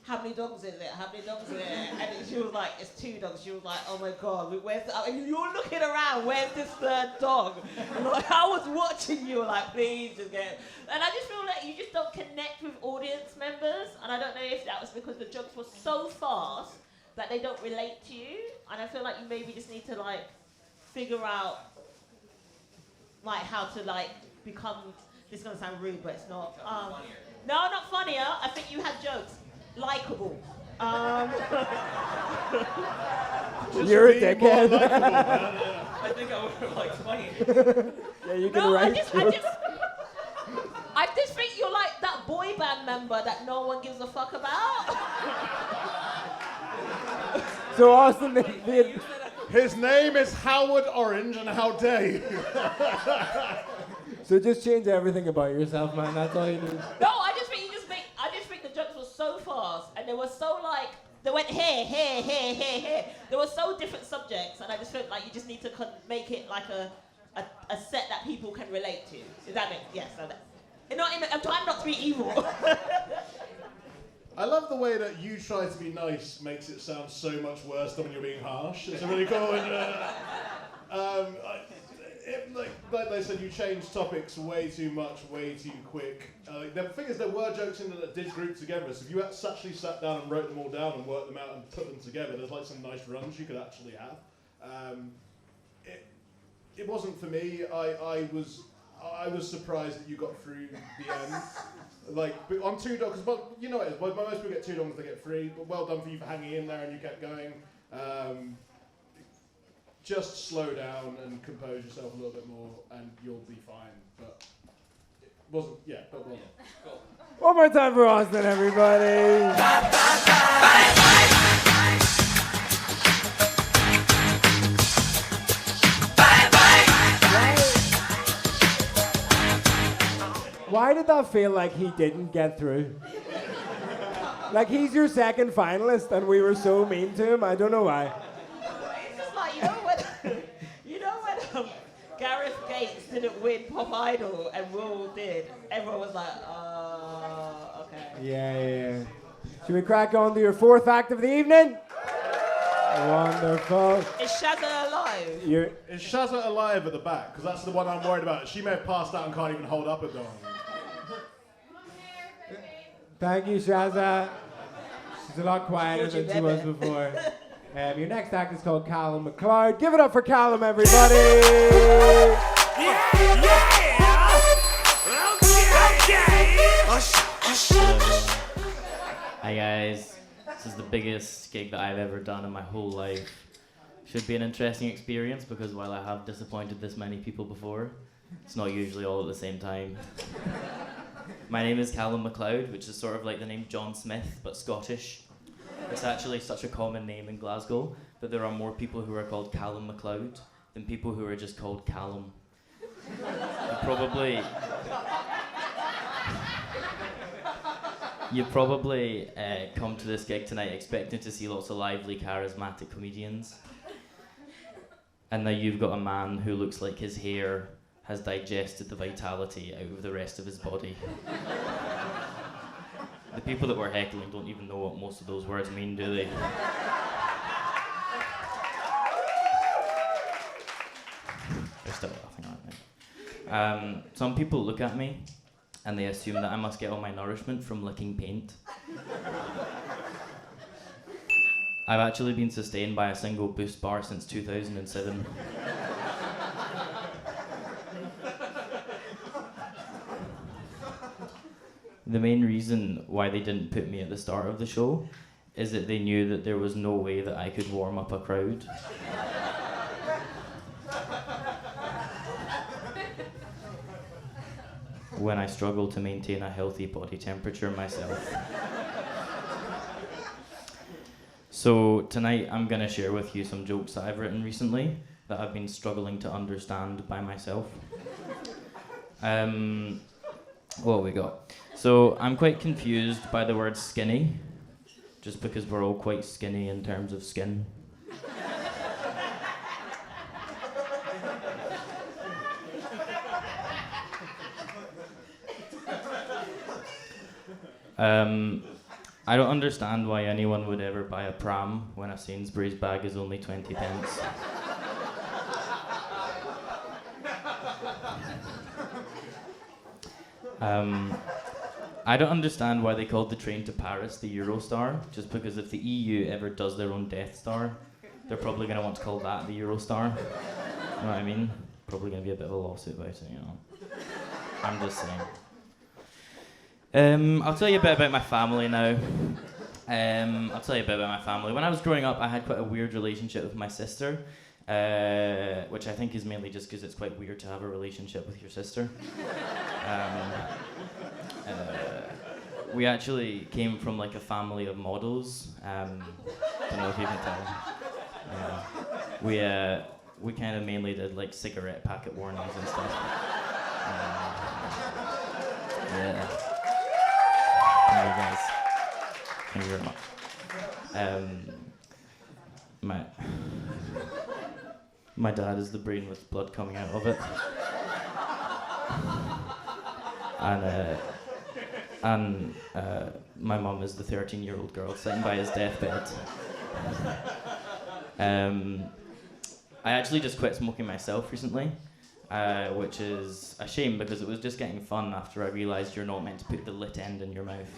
G: how many dogs is it? How many dogs is it? And then she was like, it's 2 dogs. She was like, oh my God, where's the, and you're looking around, where's this 3rd dog? And like, I was watching you, like, please just get it. And I just feel like you just don't connect with audience members. And I don't know if that was because the jokes were so fast that they don't relate to you. And I feel like you maybe just need to, like, figure out, like, how to, like, become, this is going to sound rude, but it's not. No, not funnier. I think you had jokes. Likeable.
L: You're a dickhead.
M: I think I would have liked funny.
L: Yeah, you can write.
G: I just think you're like that boy band member that no one gives a fuck about.
L: So Austin,
H: his name is Howard Orange, and how dare you?
L: So just change everything about yourself, man. That's all you need.
G: No, I just think the jokes were so fast, and they were so like, they went here, here, here, here, here. They were so different subjects, and I just felt like you just need to make it like a set that people can relate to. Is that it? Yes. So I'm trying not to be evil.
H: I love the way that you try to be nice makes it sound so much worse than when you're being harsh. It's really cool. And, like they said, you changed topics way too much, way too quick. The thing is, there were jokes in there that did group together, so if you actually sat down and wrote them all down and worked them out and put them together, there's like some nice runs you could actually have. It wasn't for me. I was surprised that you got through the end. Like, on 2 dogs, but you know what it is, most people get 2 dogs, they get 3, but well done for you for hanging in there and you kept going. Just slow down and compose yourself a little bit more and you'll be fine. But it wasn't, but well done. Cool.
L: One more time for Austin, everybody. Why did that feel like he didn't get through? Like he's your second finalist and we were so mean to him, I don't know why.
G: It's just like, you know when Gareth Gates didn't win Pop Idol and Will did, everyone was like, okay.
L: Yeah. Should we crack on to your 4th act of the evening? Wonderful.
G: Is Shazza alive?
H: Is Shazza alive at the back? Because that's the one I'm worried about. She may have passed out and can't even hold up a dog.
L: Thank you, Shazza. She's a lot quieter than she was before. Your next act is called Callum McCloud. Give it up for Callum, everybody!
N: Hi guys, this is the biggest gig that I've ever done in my whole life. Should be an interesting experience because while I have disappointed this many people before, it's not usually all at the same time. My name is Callum McCloud, which is sort of like the name John Smith, but Scottish. It's actually such a common name in Glasgow that there are more people who are called Callum McCloud than people who are just called Callum. You probably come to this gig tonight expecting to see lots of lively, charismatic comedians. And now you've got a man who looks like his hair has digested the vitality out of the rest of his body. The people that were heckling don't even know what most of those words mean, do they? They're still laughing, aren't they? Some people look at me and they assume that I must get all my nourishment from licking paint. I've actually been sustained by a single Boost bar since 2007. The main reason why they didn't put me at the start of the show is that they knew that there was no way that I could warm up a crowd. When I struggle to maintain a healthy body temperature myself. So tonight I'm going to share with you some jokes that I've written recently that I've been struggling to understand by myself. What have we got? So I'm quite confused by the word skinny, just because we're all quite skinny in terms of skin. I don't understand why anyone would ever buy a pram when a Sainsbury's bag is only 20 pence. I don't understand why they called the train to Paris the Eurostar, just because if the EU ever does their own Death Star, they're probably going to want to call that the Eurostar. You know what I mean? Probably going to be a bit of a lawsuit about it, you know. I'm just saying. I'll tell you a bit about my family now. When I was growing up, I had quite a weird relationship with my sister, which I think is mainly just because it's quite weird to have a relationship with your sister. We actually came from like a family of models. Don't know if you can tell. We kind of mainly did like cigarette packet warnings and stuff. Yeah. Thank you guys. Thank you very much. dad is the brain with blood coming out of it. and my mum is the 13-year-old girl sitting by his deathbed. I actually just quit smoking myself recently, which is a shame because it was just getting fun after I realised you're not meant to put the lit end in your mouth.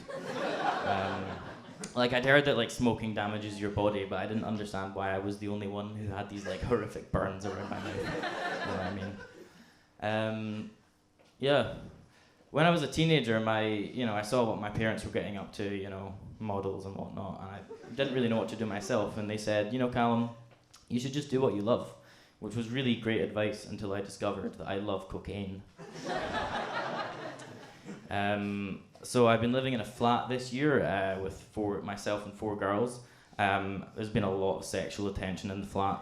N: Like, I'd heard that like smoking damages your body, but I didn't understand why I was the only one who had these like horrific burns around my mouth. You know what I mean? Yeah. When I was a teenager, I saw what my parents were getting up to, models and whatnot, and I didn't really know what to do myself. And they said, Callum, you should just do what you love, which was really great advice until I discovered that I love cocaine. So I've been living in a flat this year with myself and 4 girls. There's been a lot of sexual attention in the flat.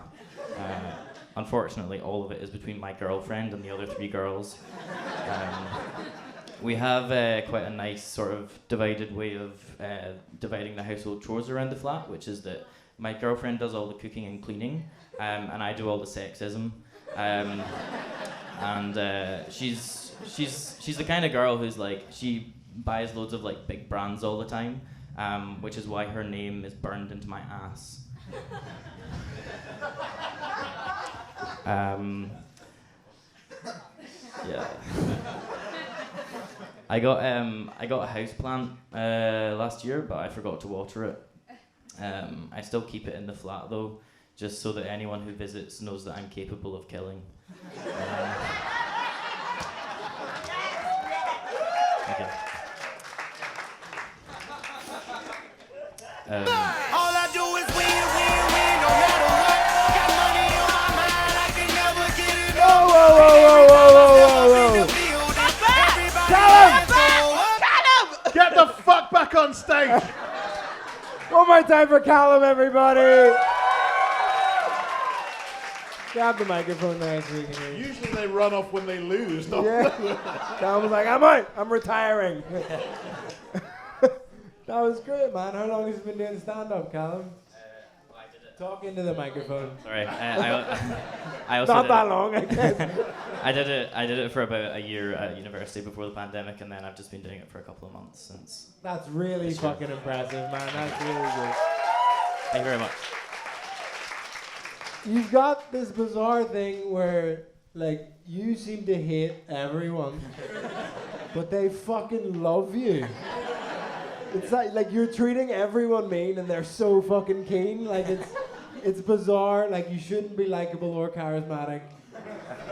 N: Unfortunately, all of it is between my girlfriend and the other 3 girls. We have quite a nice sort of divided way of dividing the household chores around the flat, which is that my girlfriend does all the cooking and cleaning, and I do all the sexism. She's the kind of girl who's like, she buys loads of like big brands all the time, which is why her name is burned into my ass. Yeah. I got a houseplant last year, but I forgot to water it. I still keep it in the flat though, just so that anyone who visits knows that I'm capable of killing. Okay.
K: All I do is win, win, win, no matter what. Got money on my mind, I can never get it up.
H: Whoa.
K: Callum!
H: Get the fuck back on stage!
L: One more time for Callum, everybody. Grab the microphone there so we can hear you.
H: Usually they run off when they lose, don't
L: Yeah.
H: they?
L: Callum was like, I'm out. I'm retiring. That was great, man. How long have you been doing stand-up, Callum?
N: I did it.
L: Talk into the microphone.
N: Sorry, I also
L: Not
N: did
L: that
N: it.
L: long, I guess.
N: I did it for about a year at university before the pandemic, and then I've just been doing it for a couple of months since.
L: That's really fucking impressive, man. That's really good.
N: Thank you very much.
L: You've got this bizarre thing where, like, you seem to hate everyone, but they fucking love you. It's like you're treating everyone mean and they're so fucking keen. Like, it's bizarre. Like, you shouldn't be likable or charismatic,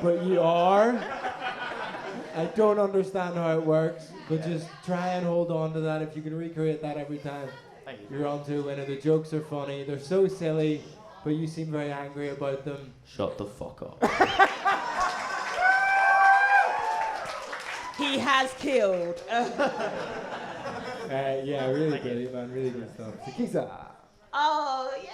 L: but you are. I don't understand how it works, but just try and hold on to that. If you can recreate that every time,
N: Thank you.
L: you're on to a winner. The jokes are funny. They're so silly, but you seem very angry about them.
N: Shut the fuck up.
G: He has killed.
L: Yeah, really good, man. Really good stuff. Sakisa.
G: Oh, yay!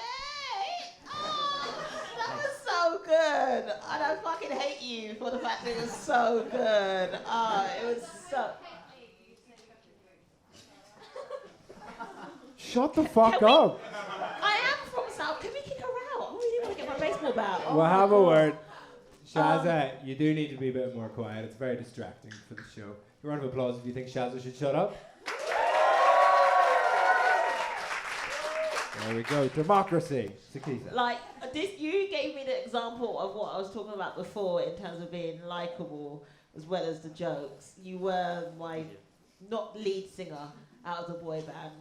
G: Oh, that was so good. And I fucking hate you for the fact that it was so good. Oh, it was so...
L: Shut the fuck up.
G: I am from South. Can we kick her out? I really want to get my baseball bat. Oh
L: We'll
G: my
L: have a
G: God.
L: word. Shazza, you do need to be a bit more quiet. It's very distracting for the show. A round of applause if you think Shazza should shut up. There we go. Democracy. Sakisa.
G: Like, you gave me the example of what I was talking about before in terms of being likable as well as the jokes. You were my, not lead singer out of the boy band,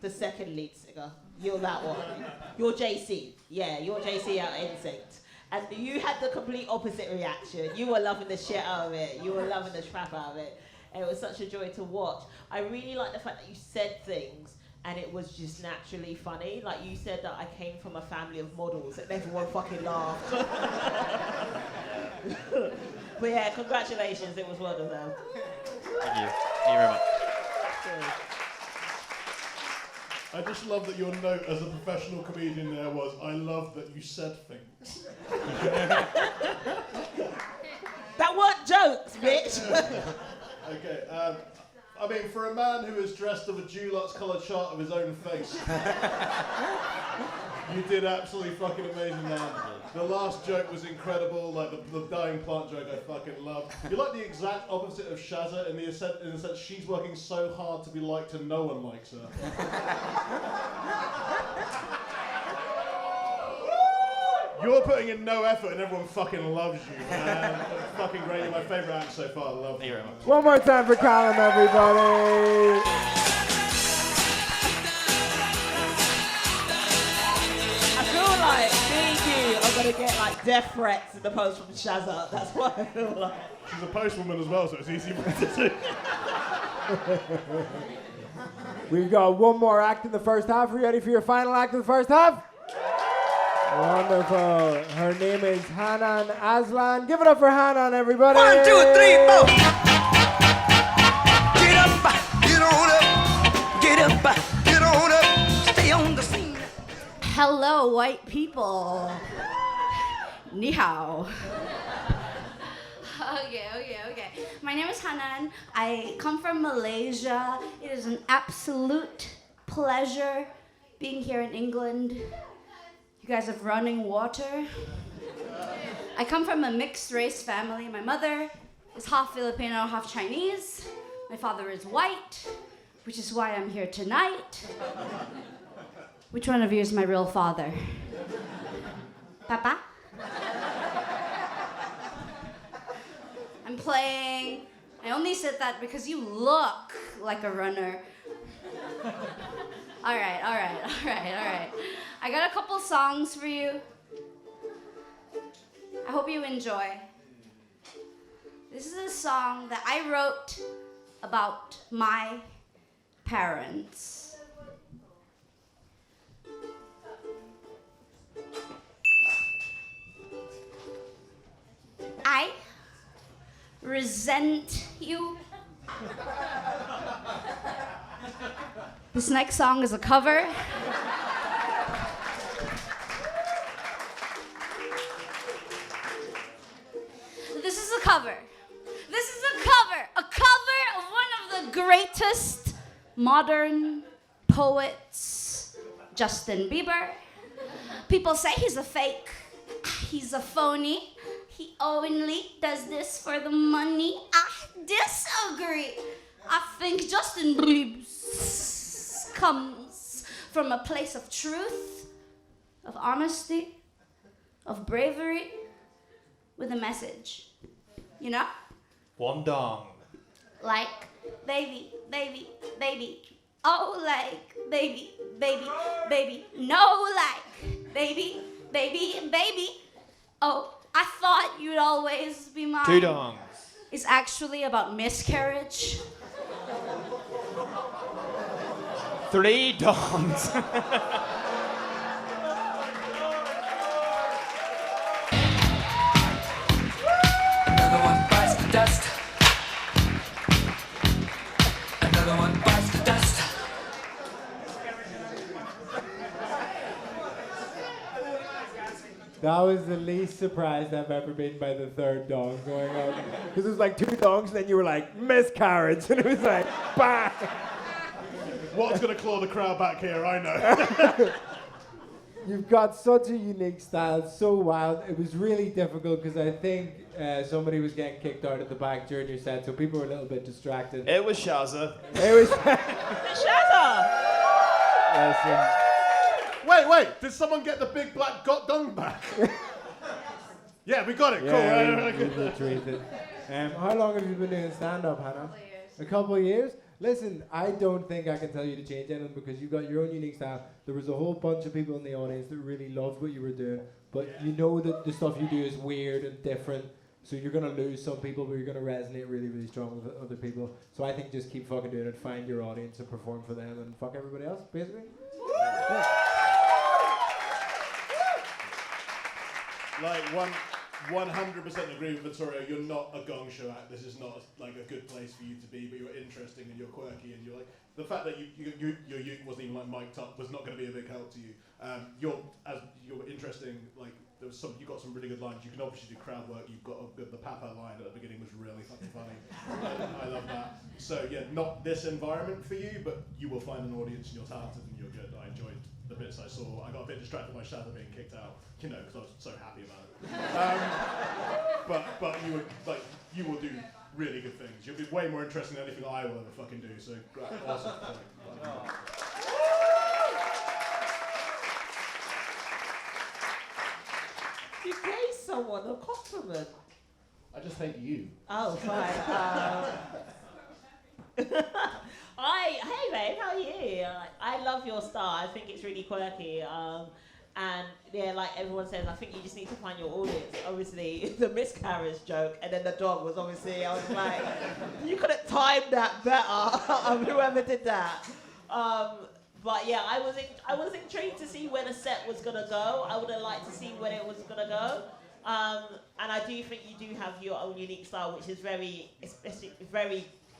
G: the second lead singer. You're that one. You're JC. Yeah, you're JC out of Instinct. And you had the complete opposite reaction. You were loving the shit out of it. You were loving the crap out of it. And it was such a joy to watch. I really like the fact that you said things and it was just naturally funny. Like you said that I came from a family of models and everyone fucking laughed. But yeah, congratulations, it was well deserved.
N: Thank you. Thank you very much.
H: I just love that your note as a professional comedian there was, I love that you said things.
G: That weren't jokes, bitch.
H: Okay, I mean, for a man who is dressed of a Dulux coloured chart of his own face, you did absolutely fucking amazing, man. The last joke was incredible, like the dying plant joke I fucking love. You're like the exact opposite of Shazza in the sense she's working so hard to be liked and no one likes her. You're putting in no effort and everyone fucking loves you, man. Fucking great, you're my favourite act so far, I love you.
L: One more time for Callum, everybody.
G: I feel like me and you are going to get like death threats in the post from Shazza. That's what I feel like.
H: She's a postwoman as well, so it's easy for her to do.
L: We've got one more act in the first half. Are you ready for your final act in the first half? Wonderful. Her name is Hanan Aslan. Give it up for Hanan, everybody.
K: 1, 2, 3, 4. Get up, get on up. Get up, get on up. Stay on the scene.
O: Hello, white people. Ni hao. Okay. My name is Hanan. I come from Malaysia. It is an absolute pleasure being here in England. You guys have running water. I come from a mixed race family. My mother is half Filipino, half Chinese. My father is white, which is why I'm here tonight. Which one of you is my real father? Papa? I'm playing. I only said that because you look like a runner. All right. I got a couple songs for you. I hope you enjoy. This is a song that I wrote about my parents. I resent you. This next song is a cover. This is a cover. A cover of one of the greatest modern poets, Justin Bieber. People say he's a fake. He's a phony. He only does this for the money. I disagree. I think Justin Bieber comes from a place of truth, of honesty, of bravery, with a message. You know?
B: One dong.
O: Like, baby, baby, baby. Oh, like, baby, baby, baby. No, like, baby, baby, baby. Oh, I thought you'd always be mine.
B: 2 dongs.
O: It's actually about miscarriage.
B: 3 dongs.
K: Another one bites the dust. Another one bites the dust.
L: That was the least surprised I've ever been by the third dong going on. Because it was like 2 dongs, and then you were like, miscarriage. And it was like, bang.
H: What's going to claw the crowd back here, I know.
L: You've got such a unique style, so wild. It was really difficult because I think somebody was getting kicked out at the back during your set, so people were a little bit distracted.
B: It was Shazza.
L: It was
G: Shazza!
L: Listen.
H: Wait, did someone get the big black dung back? Yeah, we got it,
L: Yeah,
H: cool.
L: we retreated. How long have you been doing stand-up, Hannah? A couple of years. Listen, I don't think I can tell you to change anything because you've got your own unique style. There was a whole bunch of people in the audience that really loved what you were doing, but you know that the stuff you do is weird and different, so you're going to lose some people, but you're going to resonate really, really strong with other people. So I think just keep fucking doing it, find your audience and perform for them, and fuck everybody else, basically. Yeah.
H: Like, 100% agree with Vittorio. You're not a Gong Show act. This is not like a good place for you to be. But you're interesting and you're quirky and you're like the fact that your uke wasn't even like mic'd up was not going to be a big help to you. You're interesting. Like you got some really good lines. You can obviously do crowd work. You've got the Papa line at the beginning was really fucking funny. I love that. So yeah, not this environment for you, but you will find an audience and you're talented and you're good. I enjoyed the bits I saw. I got a bit distracted by Shadow being kicked out, because I was so happy about it. But you will do really good things. You'll be way more interesting than anything I will ever fucking do. So awesome.
P: You gave someone a compliment.
H: I just hate you.
P: Oh, fine.
G: Hey babe, how are you? I love your style. I think it's really quirky. And yeah, like everyone says, I think you just need to find your audience. Obviously, the miscarriage joke, and then the dog was obviously. I was like, you could have timed that better. Whoever did that. But yeah, I was intrigued to see where the set was gonna go. I would have liked to see where it was gonna go. And I do think you do have your own unique style, which is very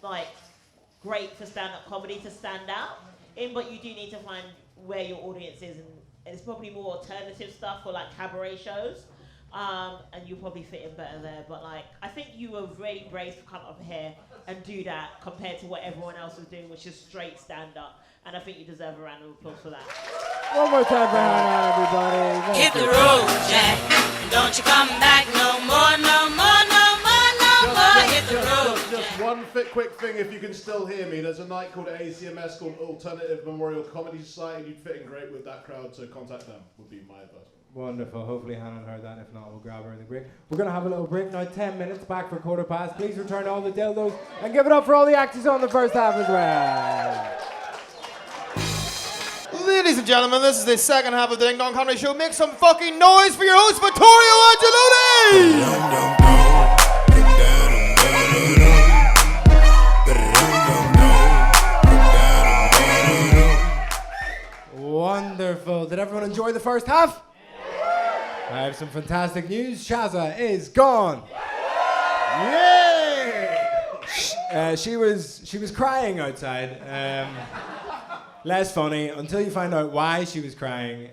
G: like great for stand-up comedy to stand out in. But you do need to find where your audience is, and it's probably more alternative stuff or like cabaret shows. And you probably fit in better there. But like, I think you were really brave to come up here and do that compared to what everyone else was doing, which is straight stand-up. And I think you deserve a round of applause for that.
L: One more time for Hannah, everybody.
K: Hit the road, Jack. Don't you come back no more, no more, no more, no more. Hit the road.
H: Just one quick thing, if you can still hear me. There's a night called ACMS called Alternative Memorial Comedy Society. You'd fit in great with that crowd, so contact them. Would be my advice.
L: Wonderful. Hopefully Hannah heard that. If not, we'll grab her in the break. We're going to have a little break now. 10 minutes back for quarter past. Please return all the dildos and give it up for all the actors on the first half as well.
B: Ladies and gentlemen, this is the second half of the Ding Dong Comedy Show. Make some fucking noise for your host, Vittorio Angeloni!
L: Wonderful. Did everyone enjoy the first half? I have some fantastic news. Shazza is gone. Yay! She was crying outside. Less funny until you find out why she was crying.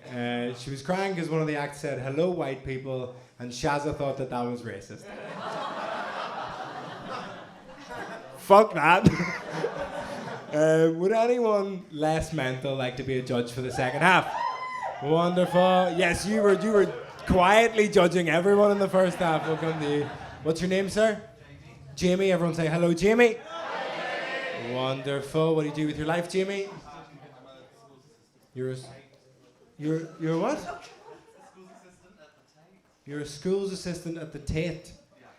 L: She was crying because one of the acts said, "Hello, white people," and Shazza thought that was racist. Fuck that. Would anyone less mental like to be a judge for the second half? Wonderful. Yes, you were quietly judging everyone in the first half. We'll come to you. What's your name, sir? Jamie. Everyone say hello, Jamie. Wonderful. What do you do with your life, Jamie? You're what? You're a school's assistant at the Tate.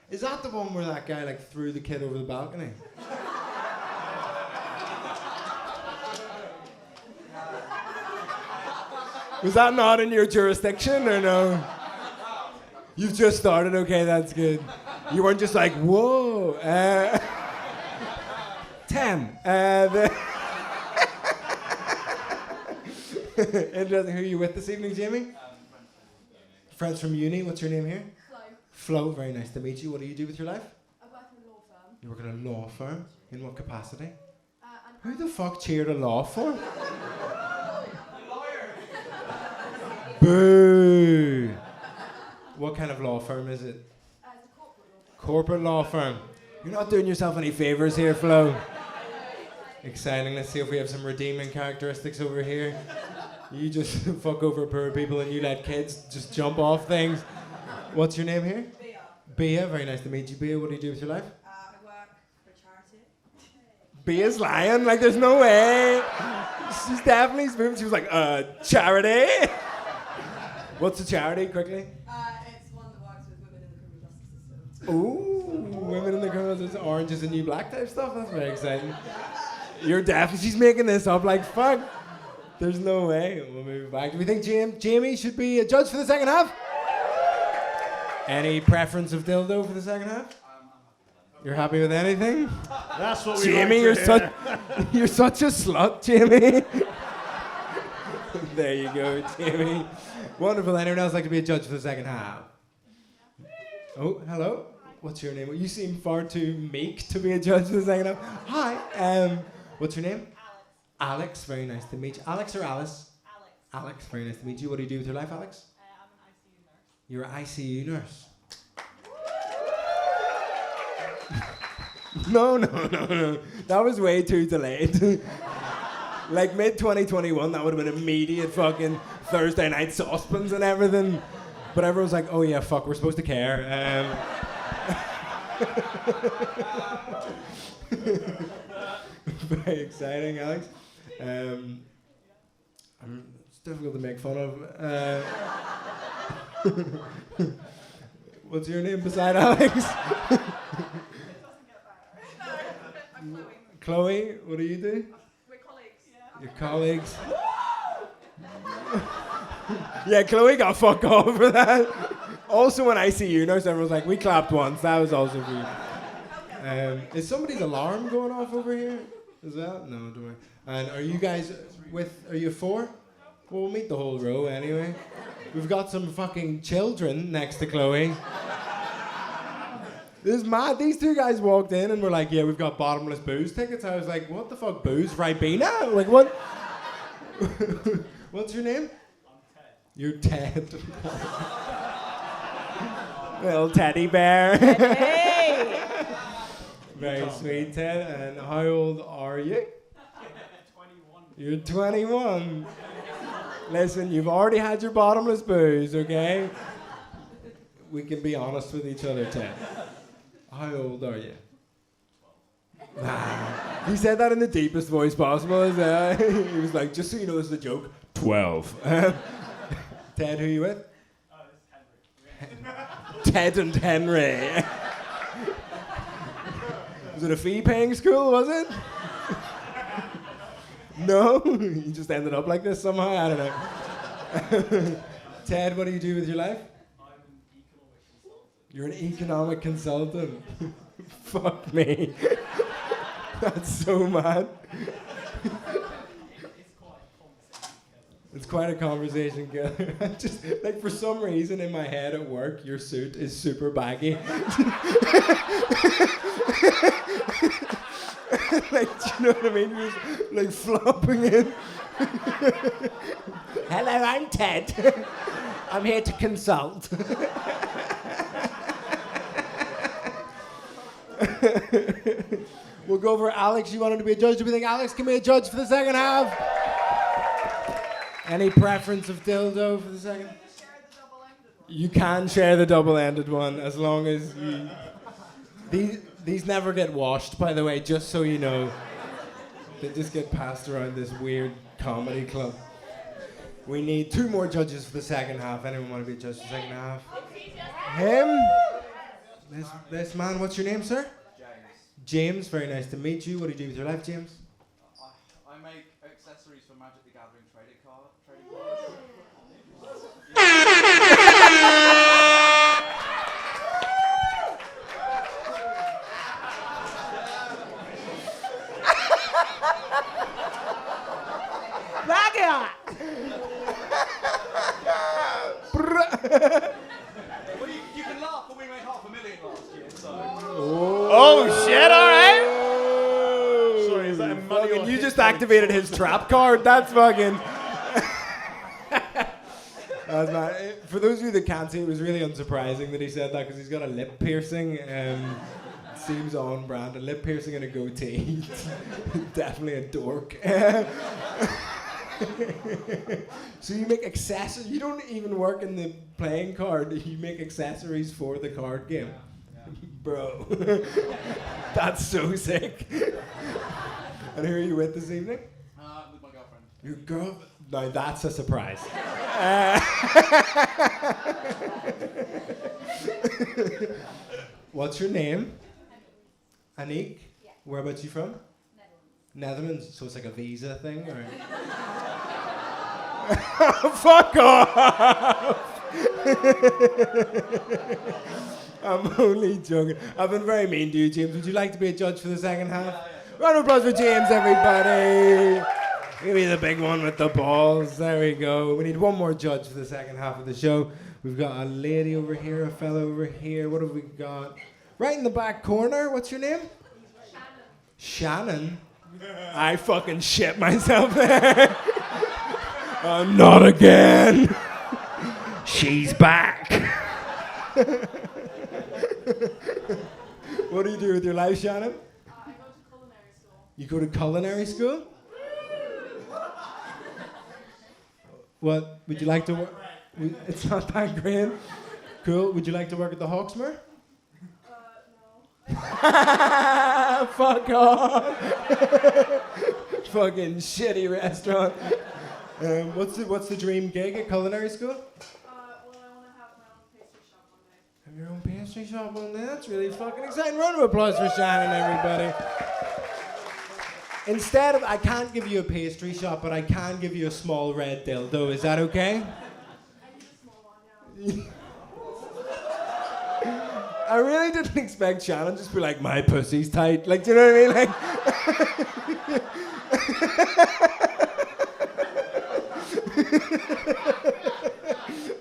L: Is that the one where that guy like threw the kid over the balcony? Was that not in your jurisdiction or no? You've just started, okay, that's good. You weren't just like, whoa. 10. Interesting. Who are you with this evening, Jamie? Friends from uni. What's your name here? Flo. Very nice to meet you. What do you do with your life?
E: I work in a law firm.
L: You work in a law firm? In what capacity? Who the fuck cheered a law firm? Boo! What kind of law firm is it?
E: It's a corporate law firm.
L: Corporate law firm. You're not doing yourself any favours here, Flo. Exciting. Let's see if we have some redeeming characteristics over here. You just fuck over poor people and you let kids just jump off things. What's your name here?
E: Bea.
L: Bea, very nice to meet you. Bea, what do you do with your life?
E: I work for a charity.
L: Bea's lying, like there's no way. She's definitely spoofed. She was like, charity? What's a charity, quickly?
E: It's one that works with women in the criminal justice system.
L: Ooh, women in the criminal justice, orange is the new black type stuff. That's very exciting. You're definitely, she's making this up like fuck. There's no way. We'll move back. Do we think Jamie should be a judge for the second half? Any preference of dildo for the second half? You're happy with anything?
H: That's what we
L: Jamie,
H: like to
L: you're such a slut, Jamie. There you go, Jamie. Wonderful. Anyone else like to be a judge for the second half? Oh, hello. What's your name? You seem far too meek to be a judge for the second half. Hi. What's your name? Alex. Very nice to meet you. Alex or Alice? Alex. Very nice to meet you. What do you do with your life, Alex? I'm an ICU nurse. You're an ICU nurse. No. That was way too delayed. Like mid-2021, that would have been immediate fucking Thursday night saucepans and everything. But everyone's like, oh yeah, fuck, we're supposed to care. Very exciting, Alex. It's difficult to make fun of. What's your name beside Alex? Chloe, what do you do?
E: We're colleagues.
L: Your colleagues. Yeah, Chloe got fuck all for that. Also, when I see you now, everyone's like, we clapped once. That was also for you. Is somebody's alarm going off over here? Is that? No, don't worry. And are you guys are you four? Well, we'll meet the whole row anyway. We've got some fucking children next to Chloe. This is mad. These two guys walked in and were like, yeah, we've got bottomless booze tickets. I was like, what the fuck, booze? Ribena? Like, what? What's your name? I'm Ted. You're Ted. Little teddy bear.
G: Hey!
L: Very sweet, Ted. And how old are you?
D: 21.
L: You're 21. Listen, you've already had your bottomless booze, okay? We can be honest with each other, Ted. How old are you? 12. He said that in the deepest voice possible. He was like, just so you know this is a joke, 12. Ted, who are you with?
D: This is Henry.
L: Ted and Henry. Was it a fee-paying school, was it? No? You just ended up like this somehow? I don't know. Ted, what do you do with your life? You're an economic consultant. Fuck me. That's so mad. It's quite a conversation, girl. Just like for some reason in my head at work, your suit is super baggy. Like, do you know what I mean? You're just like flopping in. Hello, I'm Ted. I'm here to consult. We'll go over Alex. You wanted to be a judge. Do we think Alex can be a judge for the second half? Any preference of dildo for the second? You can share the double-ended one as long as you... These never get washed, by the way, just so you know. They just get passed around this weird comedy club. We need 2 more judges for the second half. Anyone want to be a judge for the second half? Him? This man, what's your name, sir? James, very nice to meet you. What do you do with your life, James?
D: I make accessories for Magic the Gathering trading cards. Well, you can laugh, but we made $500,000 last year, so...
B: Oh shit, alright! Sorry, is that a money or
L: You just activated his trap card. That's fucking... That's mad. For those of you that can't see, it was really unsurprising that he said that because he's got a lip piercing. Seems on brand. A lip piercing and a goatee. Definitely a dork. So you make accessories. You don't even work in the playing card. You make accessories for the card game. Bro. That's so sick. And who are you with this evening?
D: With my girlfriend.
L: Your girl? Now that's a surprise. What's your name? Anique? Yeah. Where about you from? Netherlands. So it's like a visa thing, or? Fuck off! I'm only joking. I've been very mean to you, James. Would you like to be a judge for the second half? Round of applause for James, everybody. Give me the big one with the balls. There we go. We need one more judge for the second half of the show. We've got a lady over here, a fellow over here. What have we got? Right in the back corner. What's your name? Shannon. I fucking shit myself there. Not again. She's back. What do you do with your life, Shannon?
E: I go to culinary school.
L: You go to culinary school? What would you like to work? It's not that great. Cool. Would you like to work at the Hawksmoor? No. Fuck off. Fucking shitty restaurant. What's the dream gig at culinary school?
J: Well, I want to have my own pastry shop one day.
L: Have your own pastry shop one day? That's really fucking exciting. Round of applause for Shannon, everybody. Instead of, I can't give you a pastry shop, but I can give you a small red dildo. Is that okay?
J: I need a small one, yeah.
L: I really didn't expect Shannon just be like, my pussy's tight. Like, do you know what I mean? Like,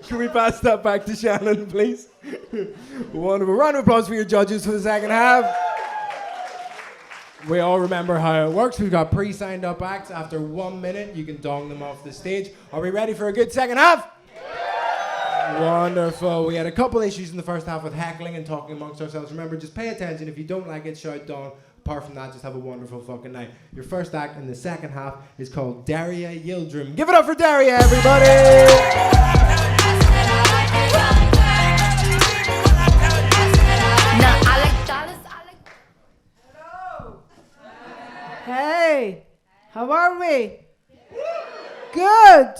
L: can we pass that back to Shannon, please? Wonderful. Round of applause for your judges for the second half. We all remember how it works. We've got pre-signed up acts. After 1 minute, you can dong them off the stage. Are we ready for a good second half? Wonderful. We had a couple issues in the first half with heckling and talking amongst ourselves. Remember, just pay attention. If you don't like it, shout dong. Apart from that, just have a wonderful fucking night. Your first act in the second half is called Daria Yieldrum. Give it up for Daria, everybody!
Q: Hey, how are we? Good.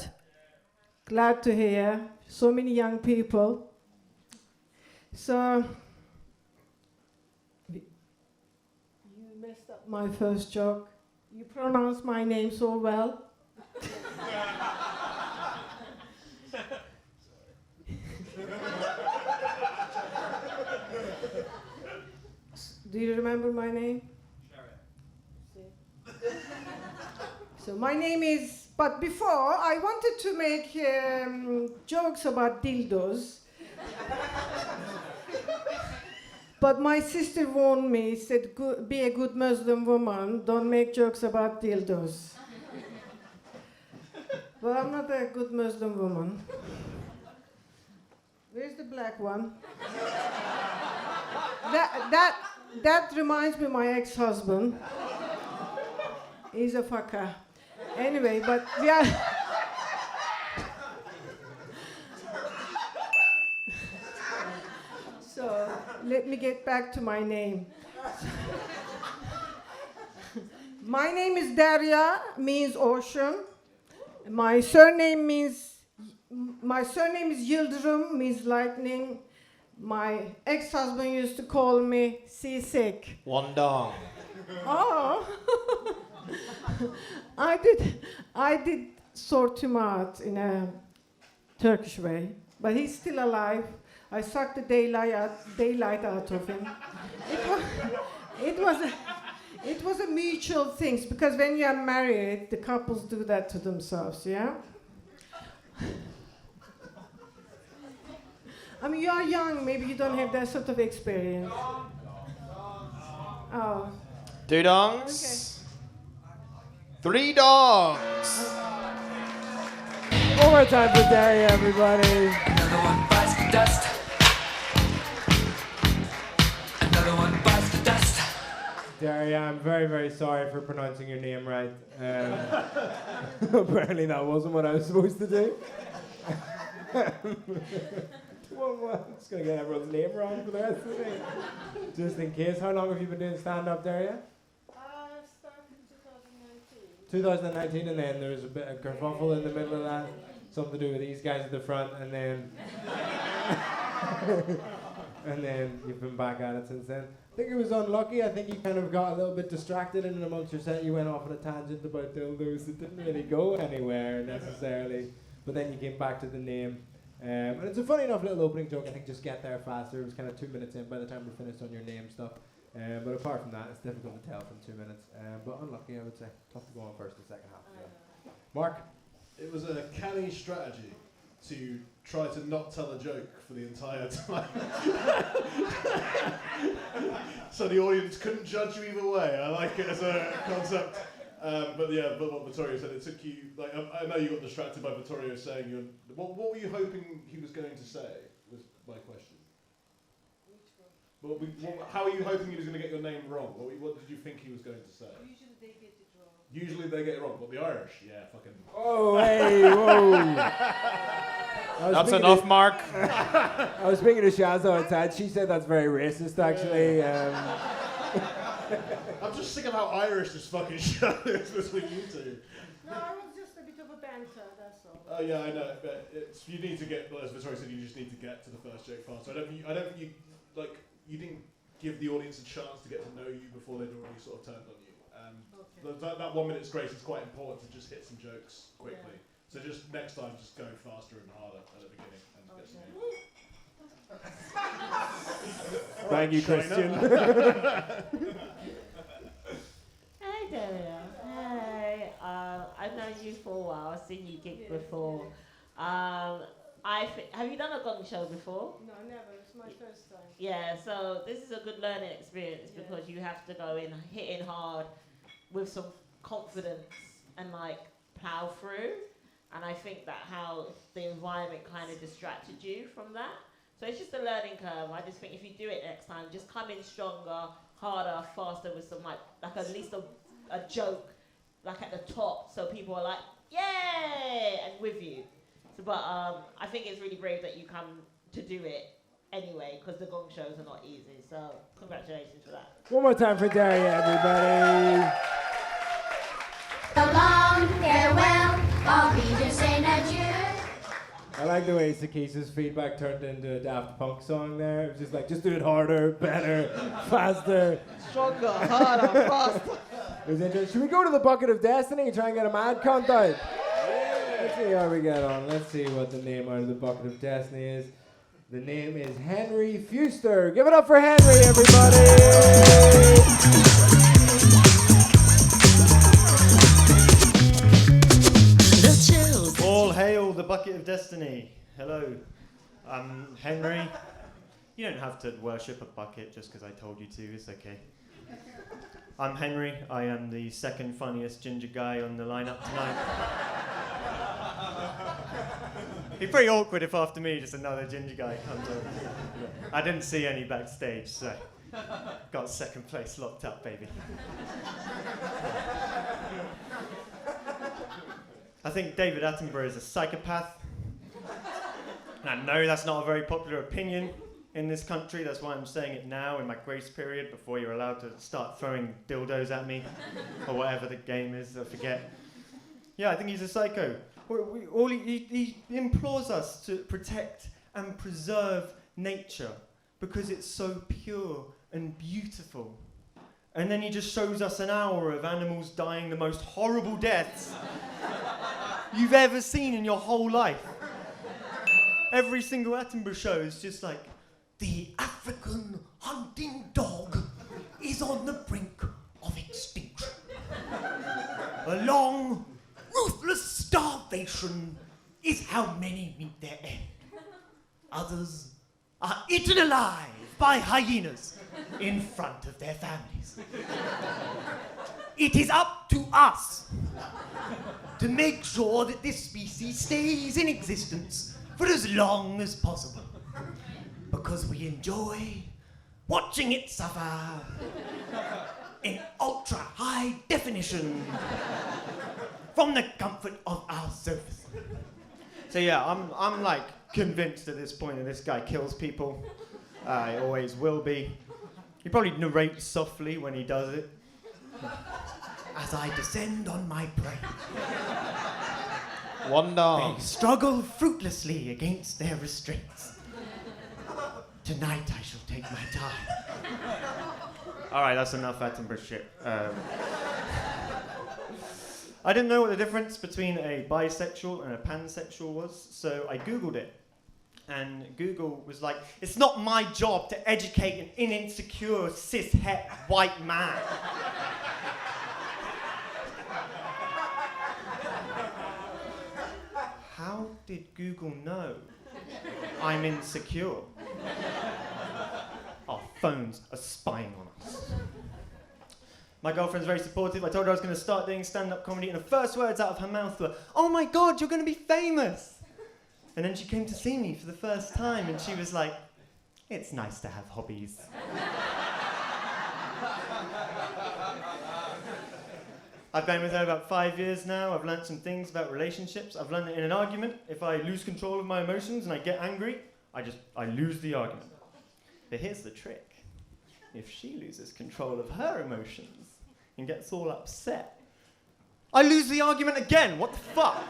Q: Glad to hear. So many young people. So, you messed up my first joke. You pronounce my name so well. Do you remember my name? So my name is, but before I wanted to make jokes about dildos. But my sister warned me, said, be a good Muslim woman, don't make jokes about dildos. But I'm not a good Muslim woman. Where's the black one? That reminds me of my ex-husband. He's a fucker. Anyway, but we are... So, let me get back to my name. My name is Daria, means ocean. My surname is Yieldrum, means lightning. My ex-husband used to call me seasick.
B: One dong.
Q: Oh. I did sort him out in a Turkish way, but he's still alive. I sucked the daylight out of him. It was a mutual thing, because when you are married, the couples do that to themselves, yeah? I mean, you are young, maybe you don't have that sort of experience. Oh.
B: 2 dongs. Okay. 3 dongs.
Q: One more time for Daria, everybody.
K: Another one bites the dust. Another one bites the dust.
L: Daria, I'm very, very sorry for pronouncing your name right. Apparently that wasn't what I was supposed to do. I'm just going to get everyone's name wrong for the rest of the day. Just in case. How long have you been doing stand-up, Daria?
Q: I started in 2019.
L: 2019, and then there was a bit of kerfuffle in the middle of that. Something to do with these guys at the front, and then... and then you've been back at it since then. I think it was unlucky. I think you kind of got a little bit distracted, and amongst your set you went off on a tangent about dildos that didn't really go anywhere necessarily. But then you came back to the name. And it's a funny enough little opening joke. I think just get there faster. It was kind of 2 minutes in by the time we finished on your name stuff. But apart from that, it's difficult to tell from 2 minutes. But unlucky, I would say. Tough to go on first and second half. Yeah. Mark?
H: It was a canny strategy to try to not tell a joke for the entire time. So the audience couldn't judge you either way. I like it as a concept. But what Vittorio said, it took you, like, I know you got distracted by Vittorio saying what were you hoping he was going to say, was my question. How are you hoping he was going to get your name wrong? What did you think he was going to say?
Q: Usually they get it wrong.
H: Usually they get it wrong, but the Irish, yeah, fucking.
L: Oh, hey, whoa.
B: That's enough, Mark.
L: I was speaking to Shazza outside. She said that's very racist, actually.
H: I'm just sick of how Irish this fucking show is between you two.
Q: No, I was just a bit of a banter, that's all.
H: Oh yeah, I know, but you need to get, as Victoria said, you just need to get to the first joke fast. I don't think you didn't give the audience a chance to get to know you before they'd already sort of turned on you. That 1 minute's grace is quite important to just hit some jokes quickly. Yeah. So just next time, just go faster and harder at the beginning and get some.
L: Thank you, Christian.
G: Hey, Daria. Hey. I've known you for a while. I've seen you gig before. Have you done a Gong show before?
Q: No, never. It's my first time.
G: Yeah, so this is a good learning experience because you have to go in hitting hard with some confidence and like plow through. And I think that how the environment kind of distracted you from that. So it's just a learning curve. I just think if you do it next time, just come in stronger, harder, faster with some like at least a joke like at the top so people are like, yay, and with you. So, but I think it's really brave that you come to do it anyway because the Gong shows are not easy. So congratulations for that.
L: One more time for Daria, everybody.
O: So long, farewell, I'll be just saying adieu.
L: I like the way Sakisa's feedback turned into a Daft Punk song there. It was just like, just do it harder, better, faster.
P: Stronger, harder, faster.
L: It was interesting. Should we go to the Bucket of Destiny and try and get a mad cunt out? Yeah. Let's see how we get on. Let's see what the name out of the Bucket of Destiny is. The name is Henry Feuster. Give it up for Henry, everybody!
R: All hail the Bucket of Destiny. Hello, I'm Henry. You don't have to worship a bucket just because I told you to, it's okay. I'm Henry. I am the second funniest ginger guy on the lineup tonight. It'd be pretty awkward if after me just another ginger guy comes over. I didn't see any backstage, so got second place locked up, baby. I think David Attenborough is a psychopath. And I know that's not a very popular opinion in this country. That's why I'm saying it now in my grace period before you're allowed to start throwing dildos at me or whatever the game is, I forget. Yeah, I think he's a psycho. He implores us to protect and preserve nature because it's so pure and beautiful. And then he just shows us an hour of animals dying the most horrible deaths you've ever seen in your whole life. Every single Attenborough show is just like, the African hunting dog is on the brink of extinction. A long, ruthless starvation is how many meet their end. Others are eaten alive by hyenas in front of their families. It is up to us to make sure that this species stays in existence for as long as possible, because we enjoy watching it suffer in ultra high definition from the comfort of our sofas. So yeah, I'm like convinced at this point that this guy kills people. He always will be. He probably narrates softly when he does it. As I descend on my prey.
B: One dog.
R: They struggle fruitlessly against their restraints. Tonight I shall take my time. All right, that's enough Attenborough shit. I didn't know what the difference between a bisexual and a pansexual was, so I Googled it. And Google was like, it's not my job to educate an insecure, cis-het white man. How did Google know I'm insecure? Our phones are spying on us. My girlfriend's very supportive. I told her I was going to start doing stand-up comedy, and the first words out of her mouth were, "Oh my God, you're going to be famous!" And then she came to see me for the first time, and she was like, "It's nice to have hobbies." I've been with her about 5 years now. I've learned some things about relationships. I've learned that in an argument, if I lose control of my emotions and I get angry, I lose the argument. But here's the trick. If she loses control of her emotions and gets all upset, I lose the argument again. What the fuck?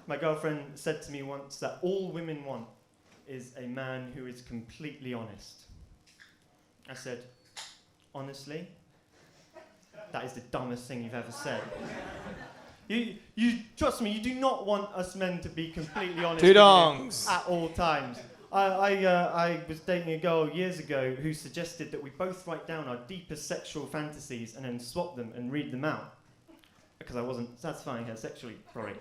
R: My girlfriend said to me once that all women want is a man who is completely honest. I said, honestly? That is the dumbest thing you've ever said. You trust me, you do not want us men to be completely honest
B: Two dongs.
R: at all times. I was dating a girl years ago who suggested that we both write down our deepest sexual fantasies and then swap them and read them out. Because I wasn't satisfying her sexually, probably.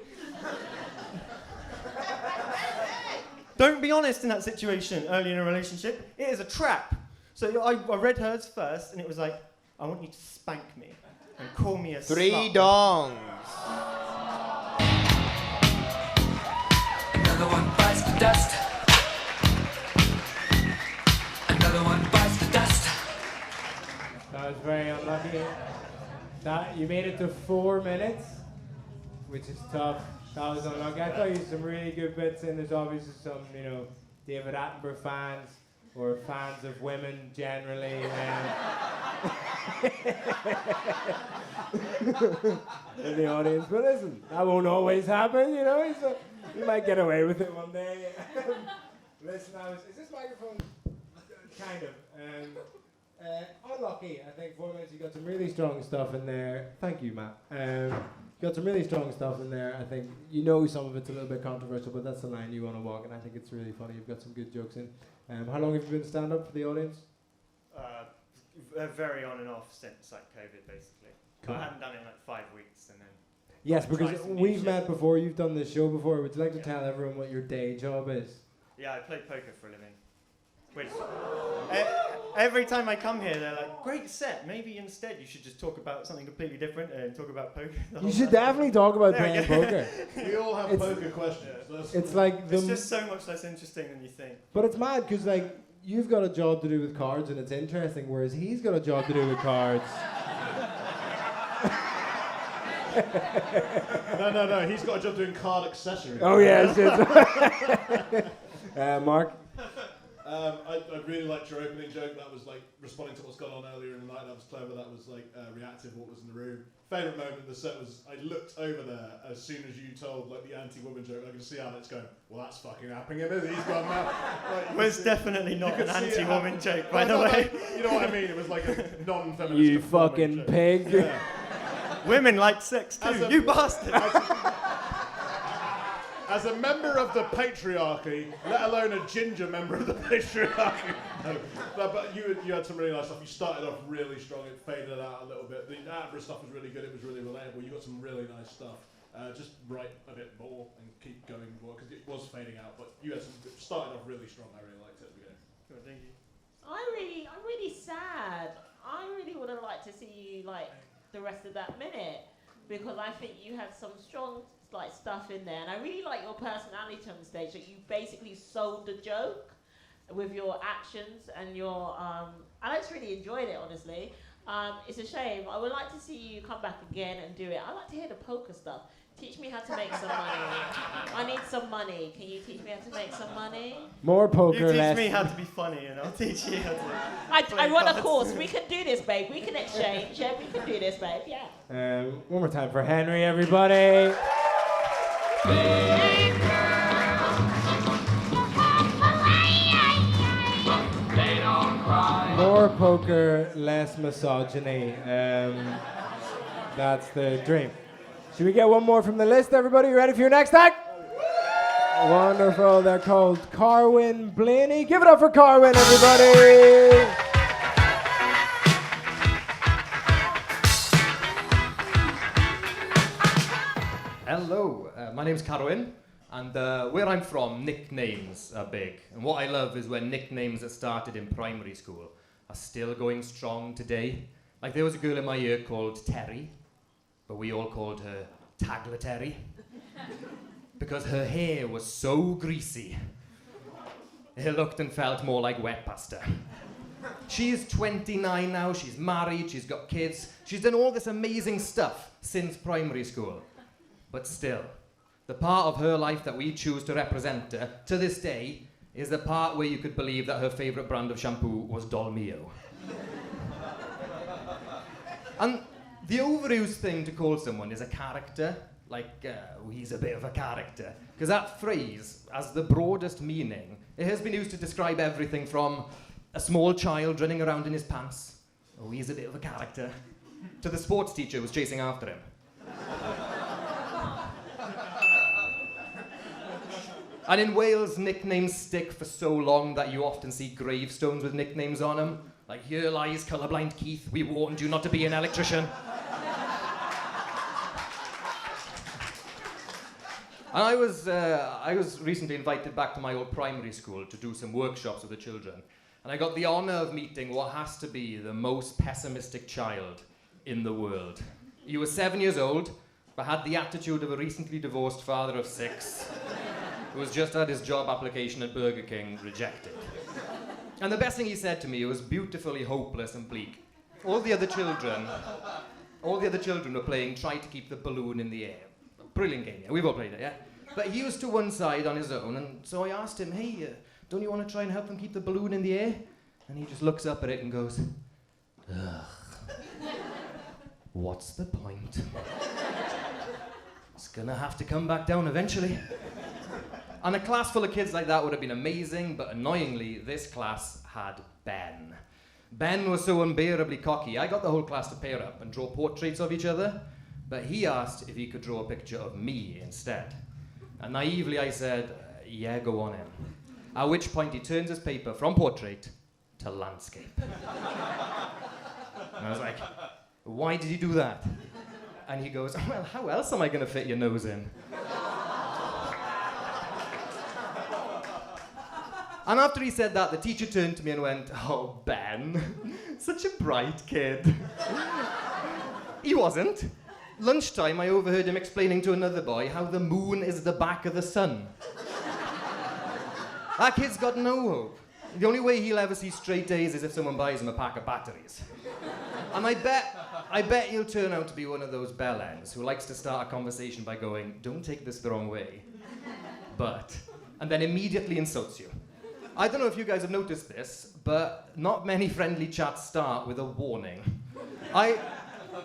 R: Don't be honest in that situation early in a relationship. It is a trap. So I read hers first, and it was like, I want you to spank me and call me a
B: Three
R: slut.
B: dongs.
K: Another one bites the dust. Another one bites the dust.
L: That was very unlucky. That you made it to 4 minutes, which is tough. That was unlucky. I thought you had some really good bits in. There's obviously some, David Attenborough fans or fans of women generally. In the audience, but listen, that won't always happen, you might get away with it one day. Listen, is this microphone kind of unlucky? I think 4 minutes. You got some really strong stuff in there. Thank you, Matt. You got some really strong stuff in there. I think some of it's a little bit controversial, but that's the line you want to walk, and I think it's really funny. You've got some good jokes in. How long have you been stand-up for the audience?
R: Very on and off since COVID, basically.
L: Cool.
R: I hadn't done it in 5 weeks, and then.
L: Yes, because we've met before. You've done this show before. Would you like to tell everyone what your day job is?
R: Yeah, I play poker for a living. Which every time I come here, they're like, "Great set. Maybe instead you should just talk about something completely different and talk about poker."
L: You should definitely talk about playing poker.
H: We all have poker questions.
L: It's like
R: it's just so much less interesting than you think.
L: But it's mad because you've got a job to do with cards and it's interesting, whereas he's got a job to do with cards.
H: No. He's got a job doing card accessories.
L: Oh yes. Mark.
H: I really liked your opening joke. That was responding to what's gone on earlier in the night. That was clever. That was reactive to what was in the room. Favourite moment in the set was I looked over there as soon as you told the anti-woman joke. I could see Alex going, "Well, that's fucking happening, isn't it? He's gone now."
R: Well, it's definitely not an anti-woman joke, by the way.
H: You know what I mean? It was like a non-feminist.
L: You fucking
H: joke.
L: pig.
H: Yeah.
R: Women like sex too. You bastard.
H: As a member of the patriarchy, let alone a ginger member of the patriarchy. No, but you had some really nice stuff. You started off really strong. It faded out a little bit. The Attenborough stuff was really good. It was really relatable. You got some really nice stuff. Just write a bit more and keep going more because it was fading out. But you had started off really strong. I really liked it at the beginning.
R: Cool, thank you.
G: I'm really sad. I really would have liked to see you the rest of that minute because I think you had some strong stuff in there, and I really like your personality on the stage. That you basically sold the joke with your actions and your. I just really enjoyed it, honestly. It's a shame. I would like to see you come back again and do it. I like to hear the poker stuff. Teach me how to make some money. I need some money. Can you teach me how to make some money?
L: More poker,
R: You teach
L: less.
R: me how to be funny, and I'll teach you how to.
G: I run a course. We can do this, babe. We can exchange. Yeah, we can do this, babe. Yeah.
L: One more time for Henry, everybody. More poker, less misogyny. That's the dream. Should we get one more from the list, everybody? You ready for your next act? Wonderful. They're called Carwin Blinny. Give it up for Carwin, everybody.
S: Hello, my name's Carwin, and where I'm from, nicknames are big. And what I love is when nicknames that started in primary school are still going strong today. There was a girl in my year called Terry, but we all called her Tagler Terry, because her hair was so greasy, it looked and felt more like wet pasta. She's 29 now, she's married, she's got kids. She's done all this amazing stuff since primary school. But still, the part of her life that we choose to represent her, to this day, is the part where you could believe that her favourite brand of shampoo was Dolmio. And the overused thing to call someone is a character, like, he's a bit of a character. Because that phrase, as the broadest meaning, it has been used to describe everything from a small child running around in his pants, oh, he's a bit of a character, to the sports teacher who was chasing after him. And in Wales, nicknames stick for so long that you often see gravestones with nicknames on them. Like, here lies colourblind Keith, we warned you not to be an electrician. And I was recently invited back to my old primary school to do some workshops with the children. And I got the honour of meeting what has to be the most pessimistic child in the world. He was 7 years old, but had the attitude of a recently divorced father of 6 who has just had his job application at Burger King rejected. And the best thing he said to me was beautifully hopeless and bleak. All the other children were playing Try to Keep the Balloon in the Air. Brilliant game, yeah, we've all played it, yeah? But he was to one side on his own, and so I asked him, hey, don't you want to try and help them keep the balloon in the air? And he just looks up at it and goes, ugh, what's the point? It's gonna have to come back down eventually. And a class full of kids like that would have been amazing, but annoyingly, this class had Ben. Ben was so unbearably cocky, I got the whole class to pair up and draw portraits of each other, but he asked if he could draw a picture of me instead. And naively I said, yeah, go on in. At which point he turns his paper from portrait to landscape. And I was like, why did you do that? And he goes, well, how else am I going to fit your nose in? And after he said that, the teacher turned to me and went, oh, Ben, such a bright kid. He wasn't. Lunchtime, I overheard him explaining to another boy how the moon is the back of the sun. That kid's got no hope. The only way he'll ever see straight A's is if someone buys him a pack of batteries. And I bet he'll turn out to be one of those bellends who likes to start a conversation by going, don't take this the wrong way, but, and then immediately insults you. I don't know if you guys have noticed this, but not many friendly chats start with a warning. I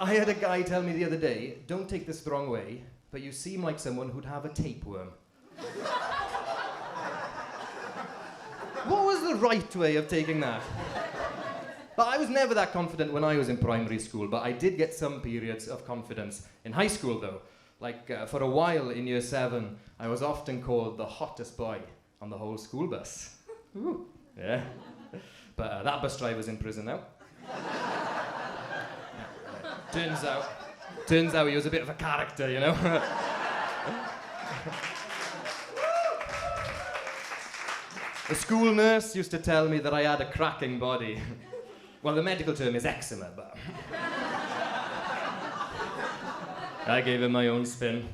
S: had a guy tell me the other day, don't take this the wrong way, but you seem like someone who'd have a tapeworm. What was the right way of taking that? But I was never that confident when I was in primary school, but I did get some periods of confidence in high school, though. Like, for a while in year 7, I was often called the hottest boy on the whole school bus. Ooh. Yeah. But that bus driver's in prison now. Turns out he was a bit of a character, you know? The school nurse used to tell me that I had a cracking body. Well, the medical term is eczema, but... I gave him my own spin.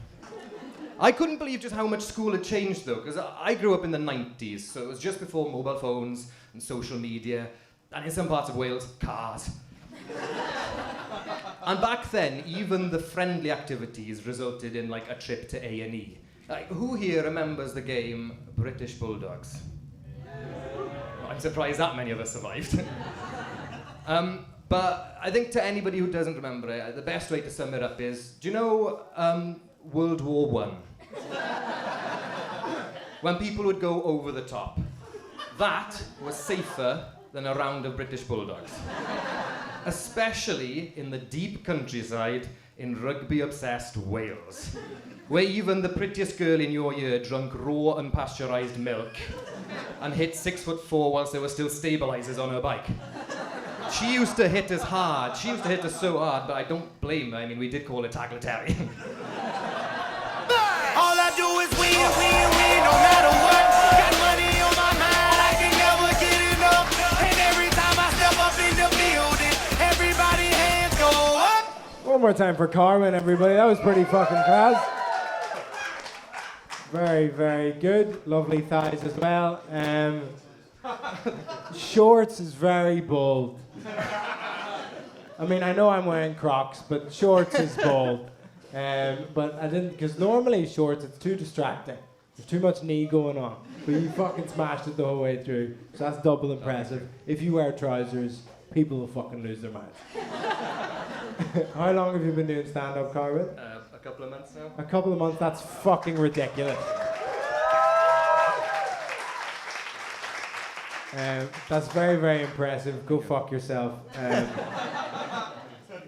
S: I couldn't believe just how much school had changed, though, because I grew up in the 90s, so it was just before mobile phones and social media, and in some parts of Wales, cars. And back then, even the friendly activities resulted in, like, a trip to A&E. Like, who here remembers the game British Bulldogs? I'm surprised that many of us survived. But I think to anybody who doesn't remember it, the best way to sum it up is, do you know World War I? When people would go over the top. That was safer than a round of British Bulldogs. Especially in the deep countryside in rugby-obsessed Wales, where even the prettiest girl in your year drunk raw unpasteurized milk and hit 6'4" whilst there were still stabilizers on her bike. She used to hit us hard. She used to hit us so hard, but I don't blame her. I mean, we did call it Tagletary.
K: All I do is win, win, win, no matter what. Got money on my mind, I can never get enough. And every time I step up in the building, everybody hands go up.
L: One more time for Carwin, everybody. That was pretty fucking class. Very, very good. Lovely thighs as well. Shorts is very bold. I mean, I know I'm wearing Crocs, but shorts is bold. But I didn't, because normally shorts, it's too distracting. There's too much knee going on. But you fucking smashed it the whole way through. So that's double impressive. If you wear trousers, people will fucking lose their minds. How long have you been doing stand-up, Carwin?
S: A couple of months now.
L: A couple of months, that's fucking ridiculous. That's very, very impressive. Go fuck yourself.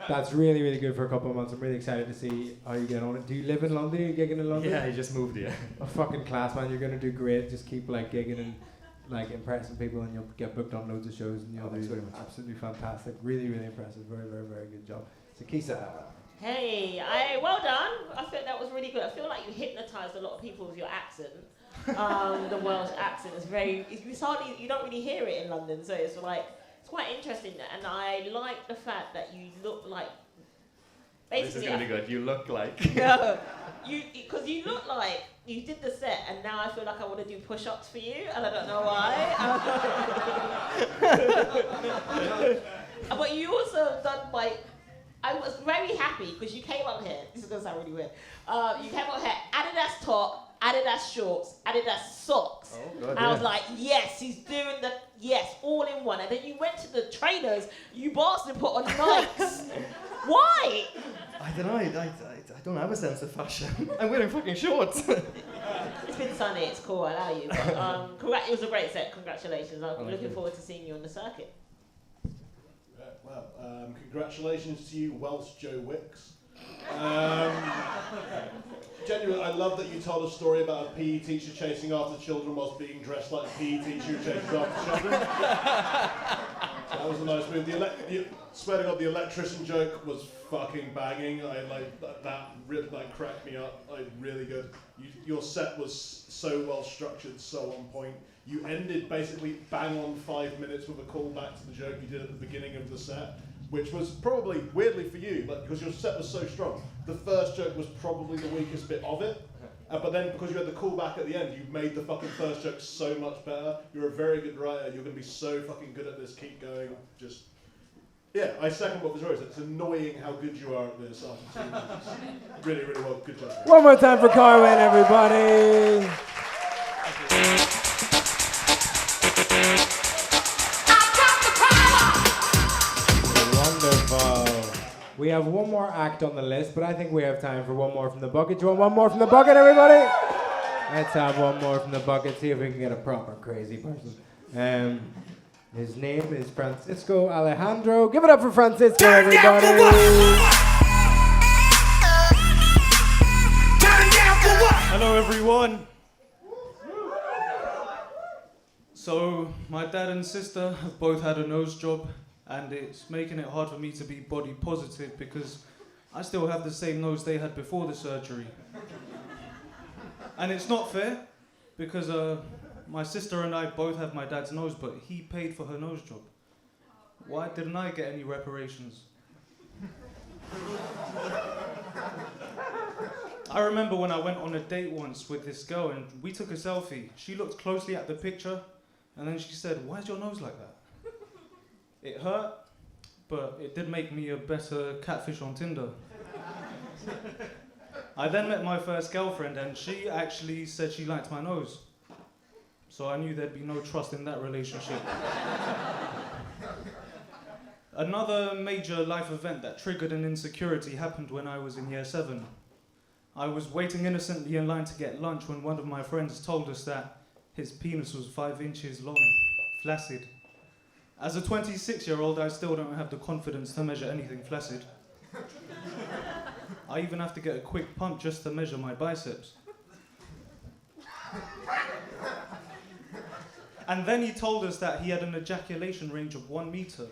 L: That's really, really good for a couple of months. I'm really excited to see how you get on it. Do you live in London? Are you gigging in London?
S: Yeah, I just moved here.
L: A fucking class, man. You're going to do great. Just keep like gigging and like impressing people, and you'll get booked on loads of shows, and you'll do absolutely fantastic. Really, really impressive. Very, very, very good job. So Kisa.
G: Hey, well done. I think that was really good. I feel like you hypnotized a lot of people with your accent. The Welsh accent is it's hardly, you don't really hear it in London, so it's like, it's quite interesting. And I like the fact that you look like, basically.
S: This is going to be good. You look like.
G: No, because you look like you did the set, and now I feel like I want to do push-ups for you, and I don't know why. But you also done like, I was very happy because you came up here. This is going to sound really weird. You came up here, Adidas top, Adidas shorts, Adidas socks.
S: Oh, God,
G: and I was like, yes, he's doing all in one. And then you went to the trainers, you bastard put on Nikes. Why?
S: I don't know. I don't have a sense of fashion. I'm wearing fucking shorts.
G: It's been sunny, it's cool, I allow you. But, it was a great set, congratulations. I'm looking forward to seeing you on the circuit.
H: Congratulations to you, Welsh Joe Wicks. Genuinely, I love that you told a story about a PE teacher chasing after children whilst being dressed like a PE teacher who chases after children. That was a nice move. Swear to God, the electrician joke was fucking banging. I like that really cracked me up. Really good. Your set was so well structured, so on point. You ended basically bang on 5 minutes with a callback to the joke you did at the beginning of the set, which was probably, weirdly for you, because your set was so strong, the first joke was probably the weakest bit of it. But then because you had the callback at the end, you made the fucking first joke so much better. You're a very good writer. You're going to be so fucking good at this. Keep going. Just, yeah, I second what Victoria said. It's annoying how good you are at this after 2 minutes. Really, really well. Good job.
L: One more time for Carwin, everybody. Wonderful. We have one more act on the list, but I think we have time for one more from the bucket. Do you want one more from the bucket, everybody? Let's have one more from the bucket, see if we can get a proper crazy person. His name is Francisco Alejandro. Give it up for Francisco, everybody.
T: Hello, everyone. So, my dad and sister have both had a nose job, and it's making it hard for me to be body positive because I still have the same nose they had before the surgery. And it's not fair because my sister and I both have my dad's nose, but he paid for her nose job. Why didn't I get any reparations? I remember when I went on a date once with this girl and we took a selfie. She looked closely at the picture and then she said, "Why is your nose like that?" It hurt, but it did make me a better catfish on Tinder. I then met my first girlfriend and she actually said she liked my nose. So I knew there'd be no trust in that relationship. Another major life event that triggered an insecurity happened when I was in year 7. I was waiting innocently in line to get lunch when one of my friends told us that his penis was 5 inches long, flaccid. As a 26-year-old, I still don't have the confidence to measure anything flaccid. I even have to get a quick pump just to measure my biceps. And then he told us that he had an ejaculation range of 1 meter.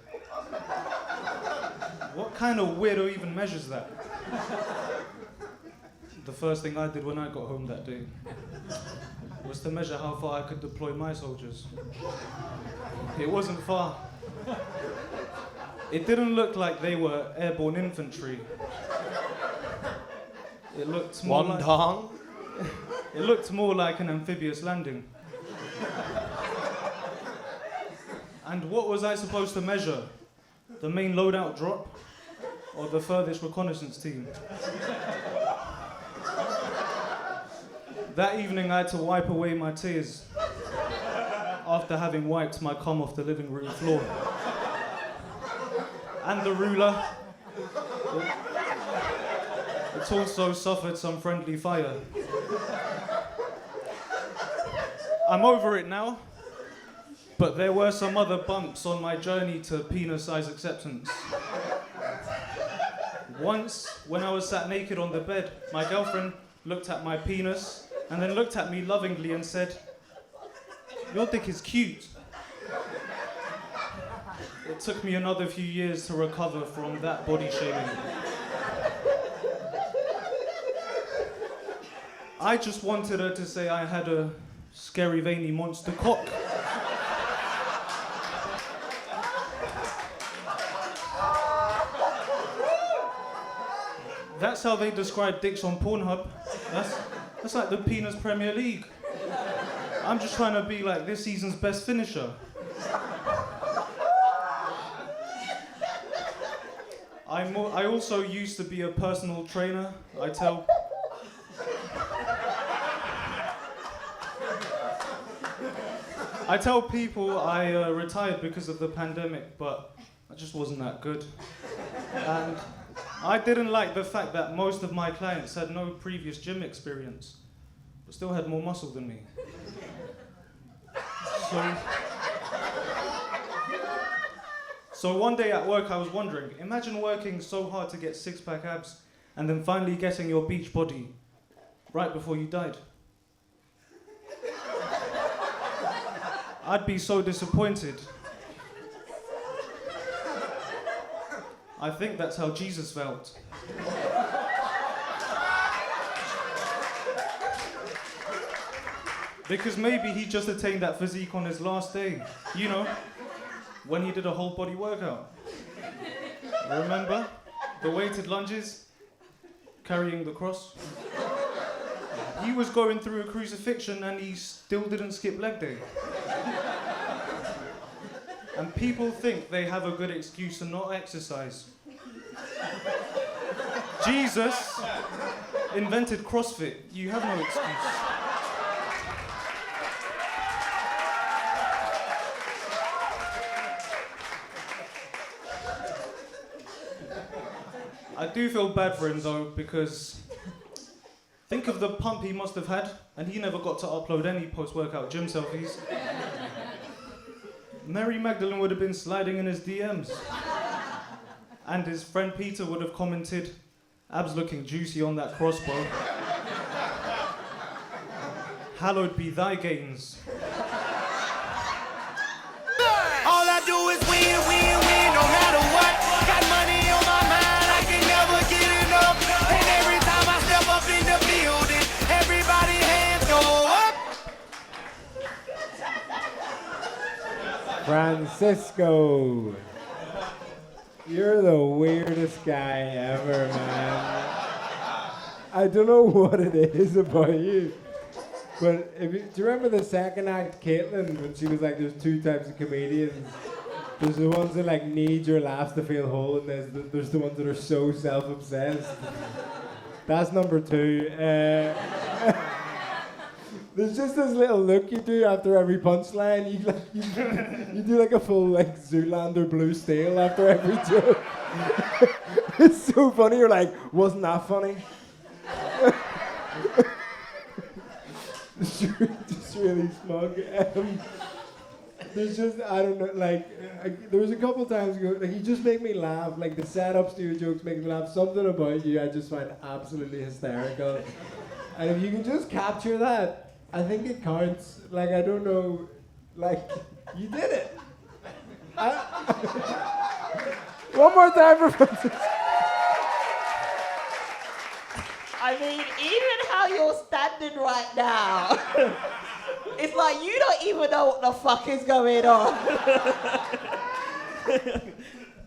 T: What kind of weirdo even measures that? The first thing I did when I got home that day was to measure how far I could deploy my soldiers. It wasn't far. It didn't look like they were airborne infantry. It looked more It looked more like an amphibious landing. And what was I supposed to measure? The main loadout drop? Or the furthest reconnaissance team? That evening I had to wipe away my tears after having wiped my cum off the living room floor. And the ruler, it also suffered some friendly fire. I'm over it now, but there were some other bumps on my journey to penis size acceptance. Once, when I was sat naked on the bed, my girlfriend looked at my penis and then looked at me lovingly and said, "Your dick is cute." It took me another few years to recover from that body shaming. I just wanted her to say I had a scary veiny monster cock. That's how they describe dicks on Pornhub. That's like the penis Premier League. I'm just trying to be like this season's best finisher. I also used to be a personal trainer. I tell people I retired because of the pandemic, but I just wasn't that good. And I didn't like the fact that most of my clients had no previous gym experience, but still had more muscle than me. So one day at work I was wondering, imagine working so hard to get six-pack abs and then finally getting your beach body right before you died. I'd be so disappointed. I think that's how Jesus felt. Because maybe he just attained that physique on his last day, you know, when he did a whole body workout. Remember? The weighted lunges, carrying the cross. He was going through a crucifixion and he still didn't skip leg day. And people think they have a good excuse to not exercise. Jesus invented CrossFit. You have no excuse. I do feel bad for him though, because think of the pump he must have had, and he never got to upload any post-workout gym selfies. Mary Magdalene would have been sliding in his DMs. And his friend Peter would have commented, "Abs looking juicy on that crossbow. Hallowed be thy gains."
K: All I do is win, win, win, no matter what. Got money on my mind, I can never get enough. And every time I step up in the building, everybody hands go up.
L: Francisco, you're the weirdest guy ever, man. I don't know what it is about you, but do you remember the second act, Caitlyn, when she was like, there's two types of comedians. There's the ones that like need your laughs to feel whole, and there's the ones that are so self-obsessed. That's number two. There's just this little look you do after every punchline. You do like a full like Zoolander blue steel after every joke. It's so funny. You're like, wasn't that funny? Just really smug. There's just, I don't know, like, there was a couple times ago, like, you just make me laugh. Like, the setups to your jokes make me laugh. Something about you I just find absolutely hysterical. And if you can just capture that, I think it counts. Like, I don't know, like, you did it. One more time for Francis.
G: I mean, even how you're standing right now, it's like you don't even know what the fuck is going on.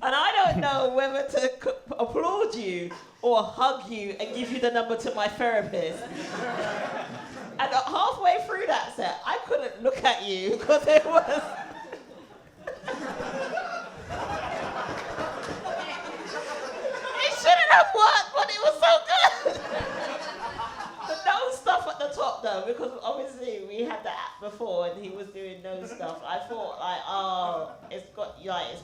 G: And I don't know whether to applaud you or hug you and give you the number to my therapist. And halfway through that set, I couldn't look at you because it was... have worked, but it was so good. The nose stuff at the top though, because obviously we had the app before and he was doing nose stuff. I thought like, oh, it's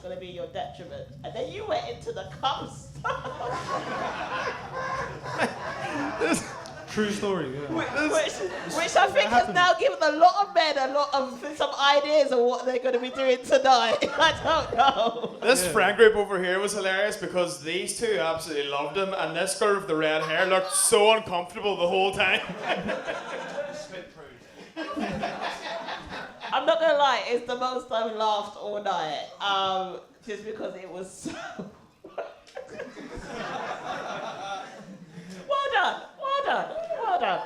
G: gonna be your detriment. And then you went into the cum stuff.
T: True story, yeah.
G: Which I think has now given a lot of men some ideas of what they're going to be doing tonight. I don't know.
B: This friend group over here was hilarious because these two absolutely loved him, and this girl with the red hair looked so uncomfortable the whole time.
G: I'm not going to lie, it's the most I've laughed all night. Just because it was so... Well done. Well done.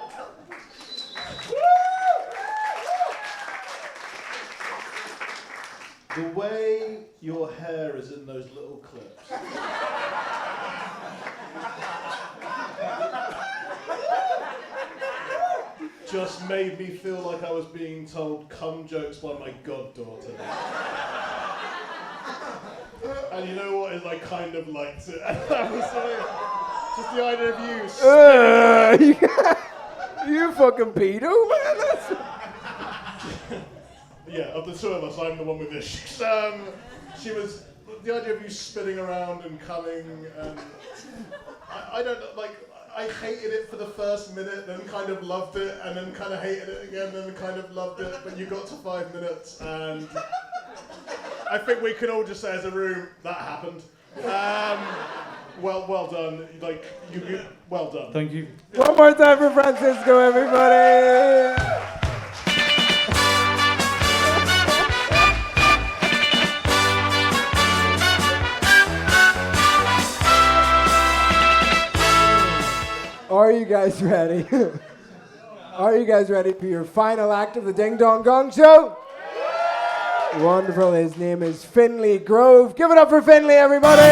H: The way your hair is in those little clips. Just made me feel like I was being told cum jokes by my goddaughter. And you know what? I kind of liked it. That was just the idea of you.
P: You fucking pedo, man.
H: Yeah, of the two of us, I'm the one with issues. She was the idea of you spinning around and coming, and I don't know, like. I hated it for the first minute, then kind of loved it, and then kind of hated it again, then kind of loved it. But you got to 5 minutes, and I think we can all just say as a room that happened. Well done. Like you, well done.
T: Thank you.
P: One more time for Francisco, everybody. Are you guys ready? Are you guys ready for your final act of the Ding Dong Gong Show? Wonderful. His name is Finley Grove. Give it up for Finley, everybody!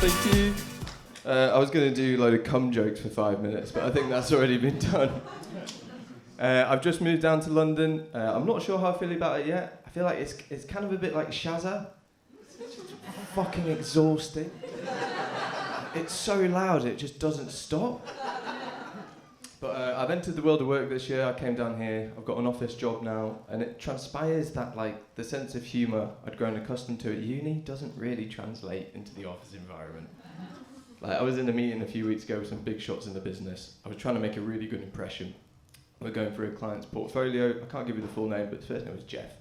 U: Thank you. I was going to do a load of cum jokes for 5 minutes, but I think that's already been done. I've just moved down to London. I'm not sure how I feel about it yet. I feel like it's kind of a bit like Shazza. Fucking exhausting. It's so loud, it just doesn't stop. But I've entered the world of work this year. I came down here, I've got an office job now, and it transpires that the sense of humour I'd grown accustomed to at uni doesn't really translate into the office environment. I was in a meeting a few weeks ago with some big shots in the business. I was trying to make a really good impression. We're going through a client's portfolio. I can't give you the full name, but his first name was Jeff.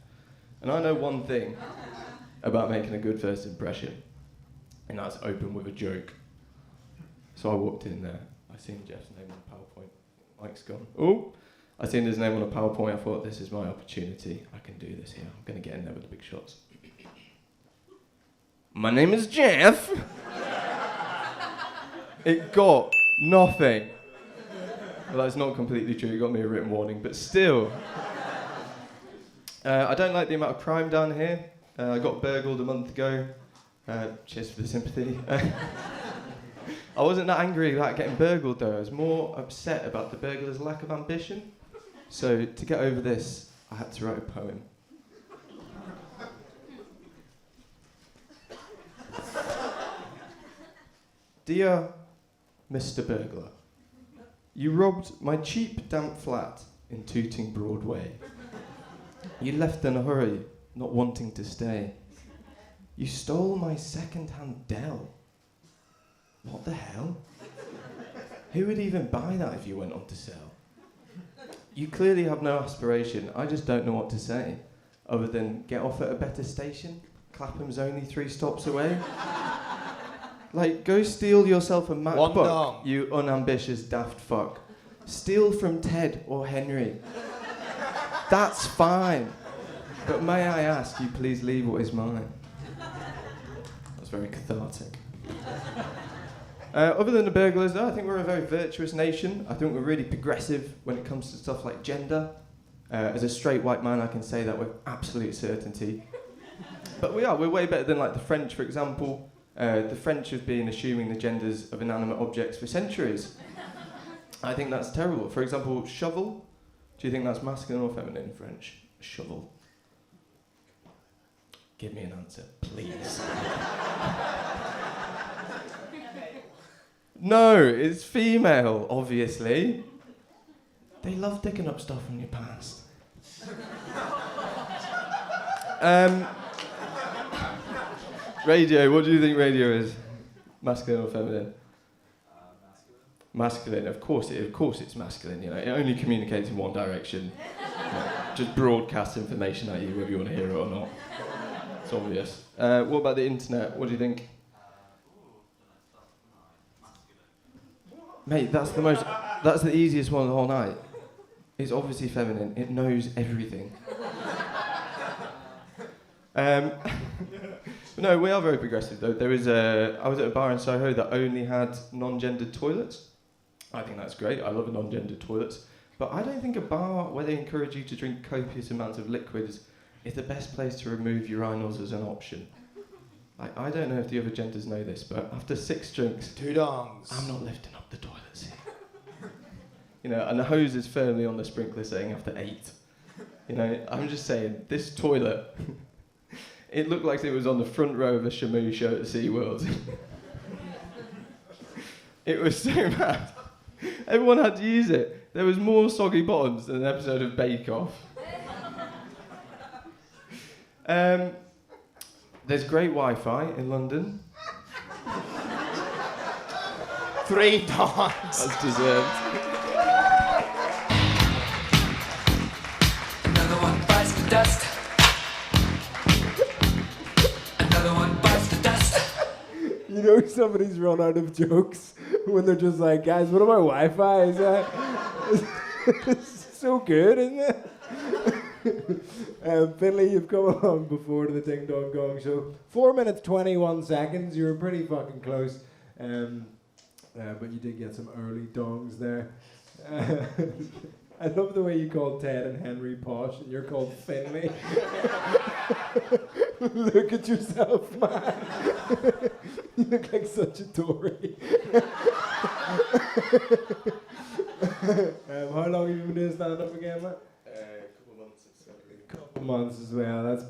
U: And I know one thing about making a good first impression, and that's open with a joke. So I walked in there, I seen Jeff's name on the PowerPoint, Mike's gone. Oh! I seen his name on a PowerPoint, I thought, this is my opportunity, I can do this here, I'm going to get in there with the big shots. My name is Jeff! It got nothing. Well, that's not completely true, it got me a written warning, but still. I don't like the amount of crime down here. I got burgled a month ago. Cheers for the sympathy. I wasn't that angry about getting burgled though. I was more upset about the burglar's lack of ambition. So to get over this, I had to write a poem. Dear Mr. Burglar, you robbed my cheap, damp flat in Tooting Broadway. You left in a hurry, not wanting to stay. You stole my second-hand Dell. What the hell? Who would even buy that if you went on to sell? You clearly have no aspiration. I just don't know what to say, other than get off at a better station. Clapham's only 3 stops away. Go steal yourself a MacBook, you unambitious daft fuck. Steal from Ted or Henry. That's fine. But may I ask you please leave what is mine? That's very cathartic. Other than the burglars, though, I think we're a very virtuous nation. I think we're really progressive when it comes to stuff like gender. As a straight white man, I can say that with absolute certainty. But we're way better than the French, for example. The French have been assuming the genders of inanimate objects for centuries. I think that's terrible. For example, shovel. Do you think that's masculine or feminine in French? Shovel. Give me an answer, please. No, it's female, obviously. They love digging up stuff from your past. Radio, what do you think radio is? Masculine or feminine? Masculine, of course it's masculine, you know. It only communicates in one direction. Just broadcast information at you whether you want to hear it or not. It's obvious. What about the internet? What do you think? Mate, that's the easiest one of the whole night. It's obviously feminine. It knows everything. No, we are very progressive though. I was at a bar in Soho that only had non-gendered toilets. I think that's great. I love non-gendered toilets. But I don't think a bar where they encourage you to drink copious amounts of liquids is the best place to remove urinals as an option. I don't know if the other genders know this, but after 6 drinks,
B: 2 dongs.
U: I'm not lifting up the toilet seat. You know, and the hose is firmly on the sprinkler saying after 8. You know, I'm just saying, this toilet, it looked like it was on the front row of a Shamu show at SeaWorld. It was so bad. Everyone had to use it. There was more soggy bottoms than an episode of Bake Off. There's great Wi-Fi in London.
B: 3 dongs.
U: That's deserved.
K: Another one bites the dust. Another one bites the dust.
P: You know somebody's run out of jokes when they're just like, guys, what about Wi-Fi? Is that it's so good, isn't it? Finley, you've come along before to the Ding Dong Gong show. 4 minutes 21 seconds. You were pretty fucking close, but you did get some early dongs there. I love the way you called Ted and Henry posh, and you're called Finley. Look at yourself, man. You look like such a Tory. How long have you been doing stand-up again, man? Couple months as well. That's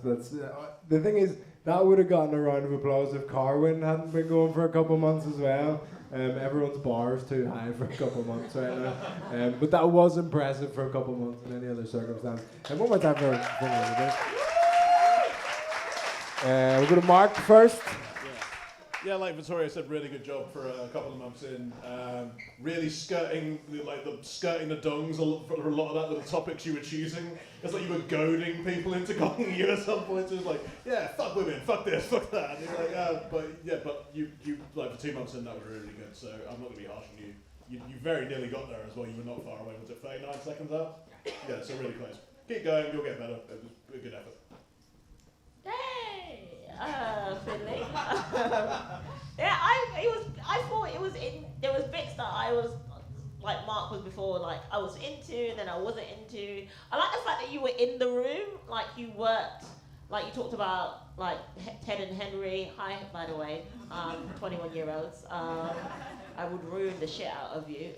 P: the thing is, that would have gotten a round of applause if Carwin hadn't been going for a couple months as well. Everyone's bar is too high for a couple months right now. But that was impressive for a couple months in any other circumstance. And one more time for Finley. We're going to Mark first.
H: Yeah, like Victoria said, really good job for a couple of months in. Really skirting the dongs for a lot of that, the topics you were choosing. It's like you were goading people into gonging you at some point. It was like, yeah, fuck women, fuck this, fuck that. And it's like, but you like for 2 months in, that was really good. So I'm not gonna be harsh on you. You very nearly got there as well. You were not far away. Was it 39 seconds out? Yeah, so really close. Keep going, you'll get better. It was a good effort.
G: Finley. Yeah, I thought it was there was bits that I was, like Mark was before, like I was into, then I wasn't into. I like the fact that you were in the room, like you worked, like you talked about, like Ted and Henry. Hi, by the way, 21-year-olds. I would ruin the shit out of you.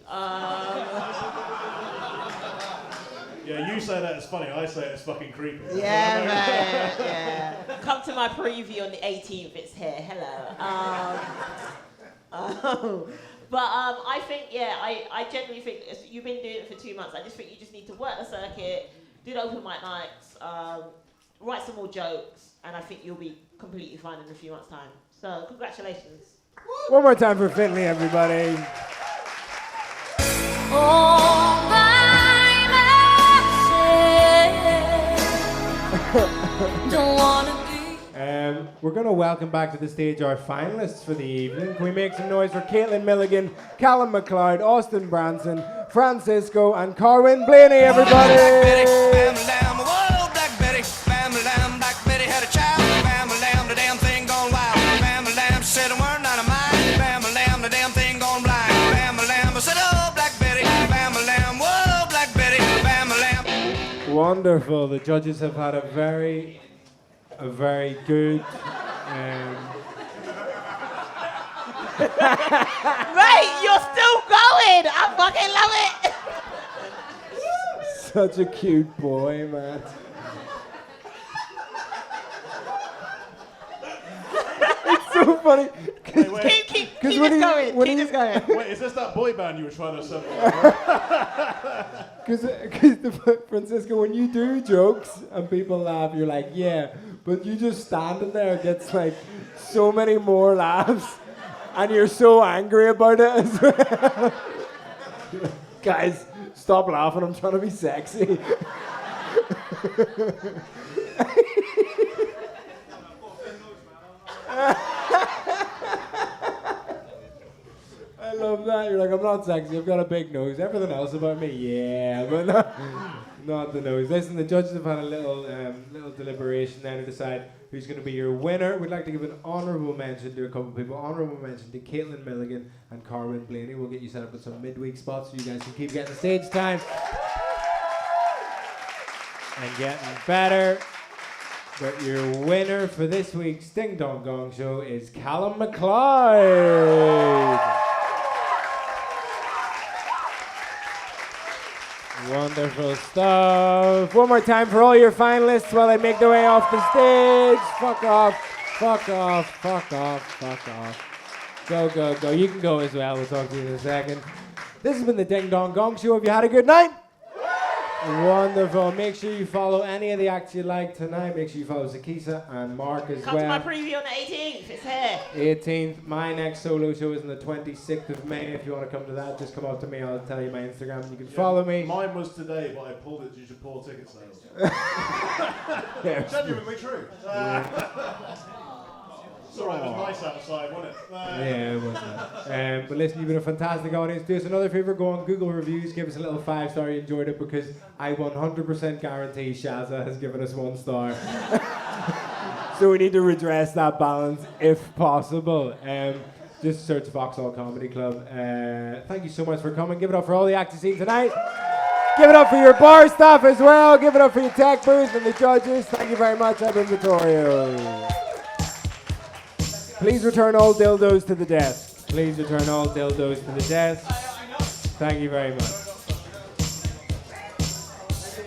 H: Yeah, you say that it's funny, I say it's fucking creepy.
G: Yeah, man, yeah. Come to my preview on the 18th, it's here, hello. But I think, yeah, I generally think you've been doing it for 2 months. I just think you just need to work the circuit, do the open mic nights, write some more jokes, and I think you'll be completely fine in a few months' time. So, congratulations.
P: One more time for Finley, everybody.
K: Don't wanna be.
P: We're going to welcome back to the stage our finalists for the evening. Can we make some noise for Caitlyn Milligan, Callum McCloud, Austin Branson, Francisco, and Carwin Blinny, everybody!
K: Black Betty, bam lamb, Black Betty had a child, bam lamb, the damn thing gone wild, bam lamb, she said a word not of mine, bam lamb, the damn thing gone blind, bam lamb, I said, oh, Black Betty, bam lamb, whoa, Black Betty, bam lamb.
P: Wonderful. The judges have had a very good.
G: Mate, you're still going! I fucking love it!
P: Such a cute boy, man. so funny.
G: Keep this going. Keep this going.
H: Wait, is this that boy band you were trying to assemble?
P: Because Francisco, when you do jokes and people laugh, you're like, yeah, but you just standing there gets like so many more laughs, and you're so angry about it as well. Guys, stop laughing. I'm trying to be sexy. I love that. You're like, I'm not sexy, I've got a big nose. Everything else about me, yeah, but not the nose. Listen, the judges have had a little deliberation now to decide who's going to be your winner. We'd like to give an honourable mention to a couple of people. Honourable mention to Caitlyn Milligan and Carwin Blinny. We'll get you set up with some midweek spots so you guys can keep getting stage time and getting better. But your winner for this week's Ding Dong Gong Show is Callum McCloud. Wonderful stuff. One more time for all your finalists while they make their way off the stage. Fuck off, fuck off, fuck off, fuck off. Go, go, go. You can go as well. We'll talk to you in a second. This has been the Ding Dong Gong Show. Have you had a good night? Wonderful. Make sure you follow any of the acts you like tonight. Make sure you follow Zakisa and Mark as
G: Come
P: well.
G: to my preview on the 18th. It's here.
P: 18th. My next solo show is on the 26th of May. If you want to come to that, just come up to me. I'll tell you my Instagram. You can follow me.
H: Mine was today, but I pulled it due to poor ticket sales. Genuinely true. It's alright, it was nice outside, wasn't it?
P: Yeah, it was nice. But listen, you've been a fantastic audience. Do us another favour, go on Google Reviews, give us a little 5-star you enjoyed it, because I 100% guarantee Shazza has given us 1 star. So we need to redress that balance if possible. Just search Vauxhall Comedy Club. Thank you so much for coming. Give it up for all the acts you've seen tonight. Give it up for your bar staff as well. Give it up for your tech booth and the judges. Thank you very much. I've been Vittorio. Please return all dildos to the desk. Please return all dildos to the desk. Thank you very much.